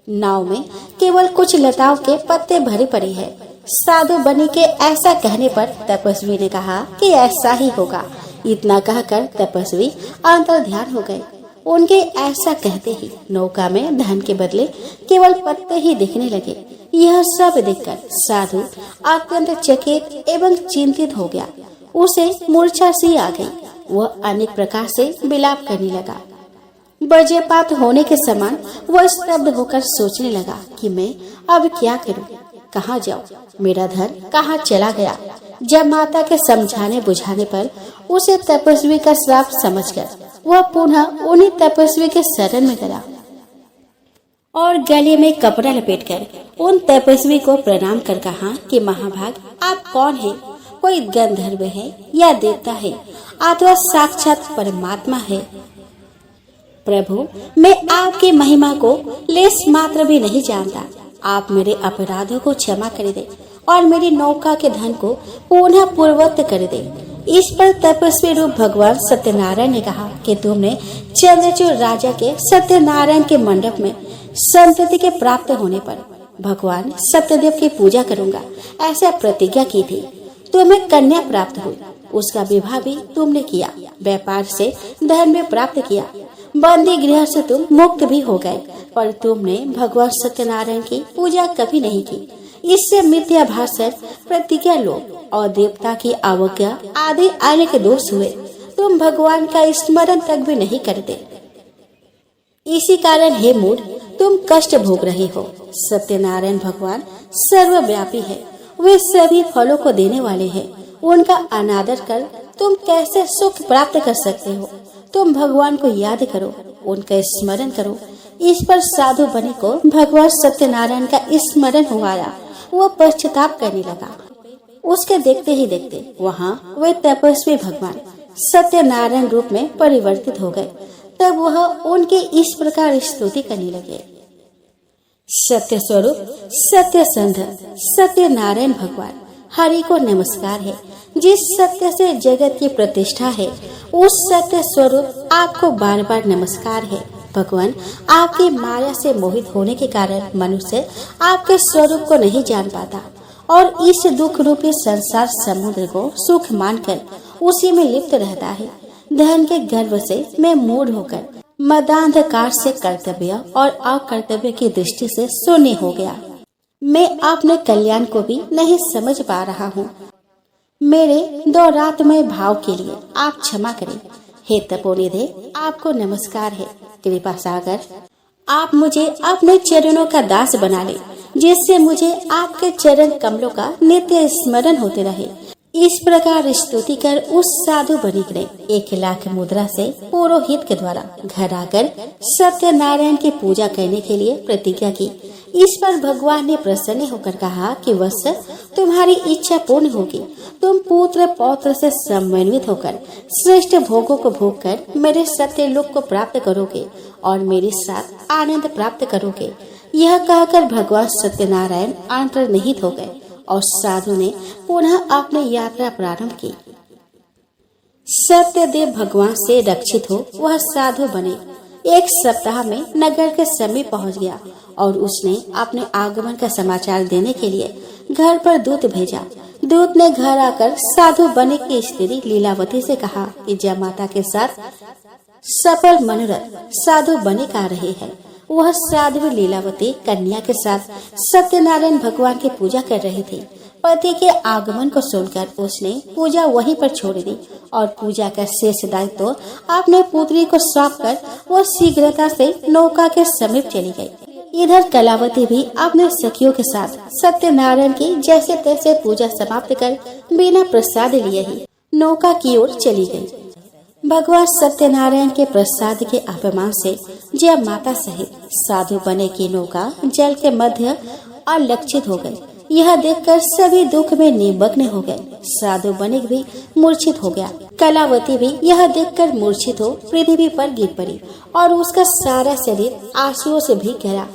नाव में केवल कुछ लताओं के पत्ते भरे पड़े हैं। साधु बनिक के ऐसा कहने पर तपस्वी ने कहा कि ऐसा ही होगा। इतना कहकर तपस्वी अंतर ध्यान हो गए। उनके ऐसा कहते ही नौका में धन के बदले केवल पत्ते ही दिखने लगे। यह सब देखकर साधु अत्यंत चकित एवं चिंतित हो गया। उसे मूर्छा सी आ गई। वह अनेक प्रकार से विलाप करने लगा। वज्रपात होने के समान वह स्तब्ध होकर सोचने लगा कि मैं अब क्या करूं, कहाँ जाऊं, मेरा धन कहाँ चला गया। जब माता के समझाने बुझाने पर उसे तपस्वी का श्राप समझकर वह पुनः उन्हीं तपस्वी के शरण में गया और गले में कपड़ा लपेटकर उन तपस्वी को प्रणाम कर कहा कि महाभाग, आप कौन हैं? कोई गंधर्व है या देवता है अथवा साक्षात परमात्मा है? प्रभु, मैं आपकी महिमा को लेस मात्र भी नहीं जानता। आप मेरे अपराधों को क्षमा कर दे और मेरी नौका के धन को पुनः पूर्ववत कर दे। इस पर तपस्वी रूप भगवान सत्यनारायण ने कहा कि तुमने चंद्रचूड़ राजा के सत्यनारायण के मंडप में संतति के प्राप्त होने पर भगवान सत्यदेव की पूजा करूंगा ऐसा प्रतिज्ञा की थी। तुम्हें कन्या प्राप्त हुई, उसका विवाह भी तुमने किया, व्यापार से धन भी प्राप्त किया, बंदी गृह से तुम मुक्त भी हो गए, पर तुमने भगवान सत्यनारायण की पूजा कभी नहीं की। इससे मिथ्या भाषण, प्रतिज्ञा लोभ और देवता की अवज्ञा आदि अनेक दोष हुए। तुम भगवान का स्मरण तक भी नहीं करते। इसी कारण हे मूढ़, तुम कष्ट भोग रहे हो। सत्यनारायण भगवान सर्वव्यापी है, वे सभी फलों को देने वाले हैं। उनका अनादर कर तुम कैसे सुख प्राप्त कर सकते हो? तुम भगवान को याद करो, उनका स्मरण करो। इस पर साधु बनी को भगवान सत्यनारायण का स्मरण हुआ। वह पश्चाताप करने लगा। उसके देखते ही देखते वहाँ वे तपस्वी भगवान सत्यनारायण रूप में परिवर्तित हो गए। तब वह उनकी इस प्रकार स्तुति करने लगे। सत्य स्वरूप, सत्य संध, सत्यनारायण भगवान हरि को नमस्कार है। जिस सत्य से जगत की प्रतिष्ठा है, उस सत्य स्वरूप आपको बार बार नमस्कार है। भगवान, आपकी माया से मोहित होने के कारण मनुष्य आपके स्वरूप को नहीं जान पाता और इस दुख रूपी संसार समुद्र को सुख मानकर उसी में लिप्त रहता है। धन के गर्व से मैं मूढ़ होकर मदांधकार से कर्तव्य और अकर्तव्य की दृष्टि से शून्य हो गया। मैं अपने कल्याण को भी नहीं समझ पा रहा हूँ। मेरे दो रातमय भाव के लिए आप क्षमा करें। हे तपोनिधे, आपको नमस्कार है। कृपा सागर, आप मुझे अपने चरणों का दास बना ले, जिससे मुझे आपके चरण कमलों का नित्य स्मरण होते रहे। इस प्रकार स्तुति कर उस साधु बनिक ने 1,00,000 मुद्रा से पुरोहित के द्वारा घर आकर सत्यनारायण की पूजा करने के लिए प्रतिज्ञा की। इस पर भगवान ने प्रसन्न होकर कहा कि वत्स, तुम्हारी इच्छा पूर्ण होगी। तुम पुत्र पौत्र से समन्वित होकर श्रेष्ठ भोगों को भोग कर मेरे सत्य लोक को प्राप्त करोगे और मेरे साथ आनंद प्राप्त करोगे। यह कहकर भगवान सत्यनारायण अंतर्निहित हो गए और साधु ने पुनः अपनी यात्रा प्रारंभ की। सत्यदेव भगवान से रक्षित हो वह साधु बने 1 सप्ताह में नगर के समीप पहुंच गया और उसने अपने आगमन का समाचार देने के लिए घर पर दूत भेजा। दूत ने घर आकर साधु बने की स्त्री लीलावती से कहा कि जमाता के साथ सफल मनोरथ साधु बने आ रहे हैं। वह साध्वी लीलावती कन्या के साथ सत्यनारायण भगवान की पूजा कर रही थी। पति के आगमन को सुनकर उसने पूजा वहीं पर छोड़ दी और पूजा का शेष दायित्व अपने पुत्री को सौंप कर वह शीघ्रता से नौका के समीप चली गई। इधर कलावती भी अपने सखियों के साथ सत्यनारायण की जैसे तैसे पूजा समाप्त कर बिना प्रसाद लिए ही नौका की ओर चली गई। भगवान सत्यनारायण के प्रसाद के अपमान से जय माता सहित साधु बने की नौका जल के मध्य अलक्षित हो गई। यह देखकर सभी दुख में निमग्न हो गए। साधु बनिक भी मूर्छित हो गया। कलावती भी यह देखकर मूर्छित हो पृथ्वी पर गिर पड़ी और उसका सारा शरीर आंसुओं से भीग गया।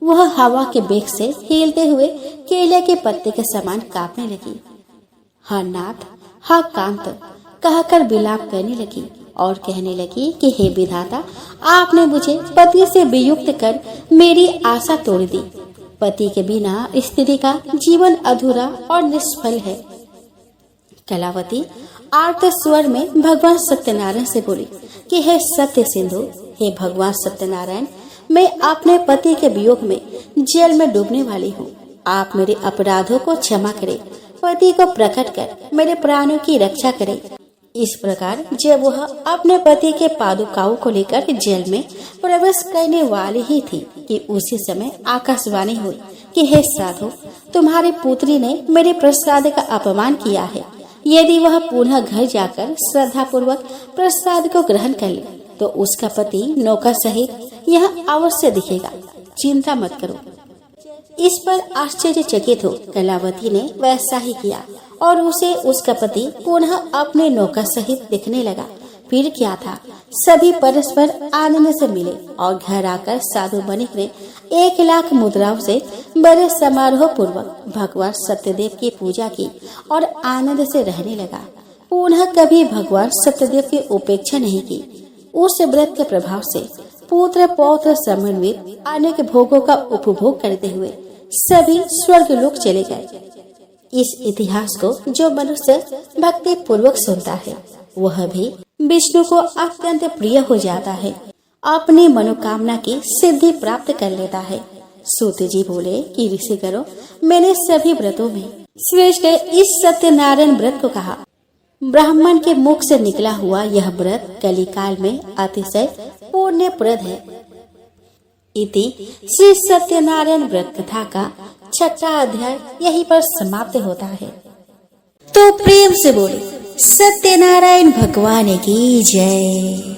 वह हवा के बेग से हिलते हुए केले के पत्ते के समान कांपने लगी। हाँ नाथ, हाँ कांत कहकर विलाप करने लगी और कहने लगी कि हे विधाता, आपने मुझे पति से वियुक्त कर मेरी आशा तोड़ दी। पति के बिना स्त्री का जीवन अधूरा और निष्फल है। कलावती आर्त स्वर में भगवान सत्यनारायण से बोली कि हे सत्य सिंधु, हे भगवान सत्यनारायण, मैं अपने पति के वियोग में जल में डूबने वाली हूँ। आप मेरे अपराधों को क्षमा करें, पति को प्रकट कर मेरे प्राणों की रक्षा करें। इस प्रकार जब वह अपने पति के पादुकाओं को लेकर जल में प्रवेश करने वाली ही थी कि उसी समय आकाशवाणी हुई कि हे साधु, तुम्हारी पुत्री ने मेरे प्रसाद का अपमान किया है। यदि वह पुनः घर जाकर श्रद्धा पूर्वक प्रसाद को ग्रहण कर ले तो उसका पति नौका सहित यह अवश्य दिखेगा। चिंता मत करो। इस पर आश्चर्यचकित हो कलावती ने वैसा ही किया और उसे उसका पति पुनः अपने नौका सहित दिखने लगा। फिर क्या था, सभी परस्पर आनंद से मिले और घर आकर साधु बनिक ने 1,00,000 मुद्राओं से बड़े समारोह पूर्वक भगवान सत्यदेव की पूजा की और आनंद से रहने लगा। पुनः कभी भगवान सत्यदेव की उपेक्षा नहीं की। उस व्रत के प्रभाव से पुत्र पौत्र समन्वित अनेक भोगों का उपभोग करते हुए सभी स्वर्ग लोक चले गए। इस इतिहास को जो मनुष्य भक्ति पूर्वक सुनता है वह भी विष्णु को अत्यंत प्रिय हो जाता है, अपनी मनोकामना की सिद्धि प्राप्त कर लेता है। सूत जी बोले कि ऋषि करो, मैंने सभी व्रतों में श्रेष्ठ इस सत्यनारायण व्रत को कहा। ब्राह्मण के मुख से निकला हुआ यह व्रत कलिकाल में अतिशय पुण्यप्रद है। इति श्री सत्यनारायण व्रत कथा का 6वां अध्याय यहीं पर समाप्त होता है। तो प्रेम से बोले सत्यनारायण भगवान की जय।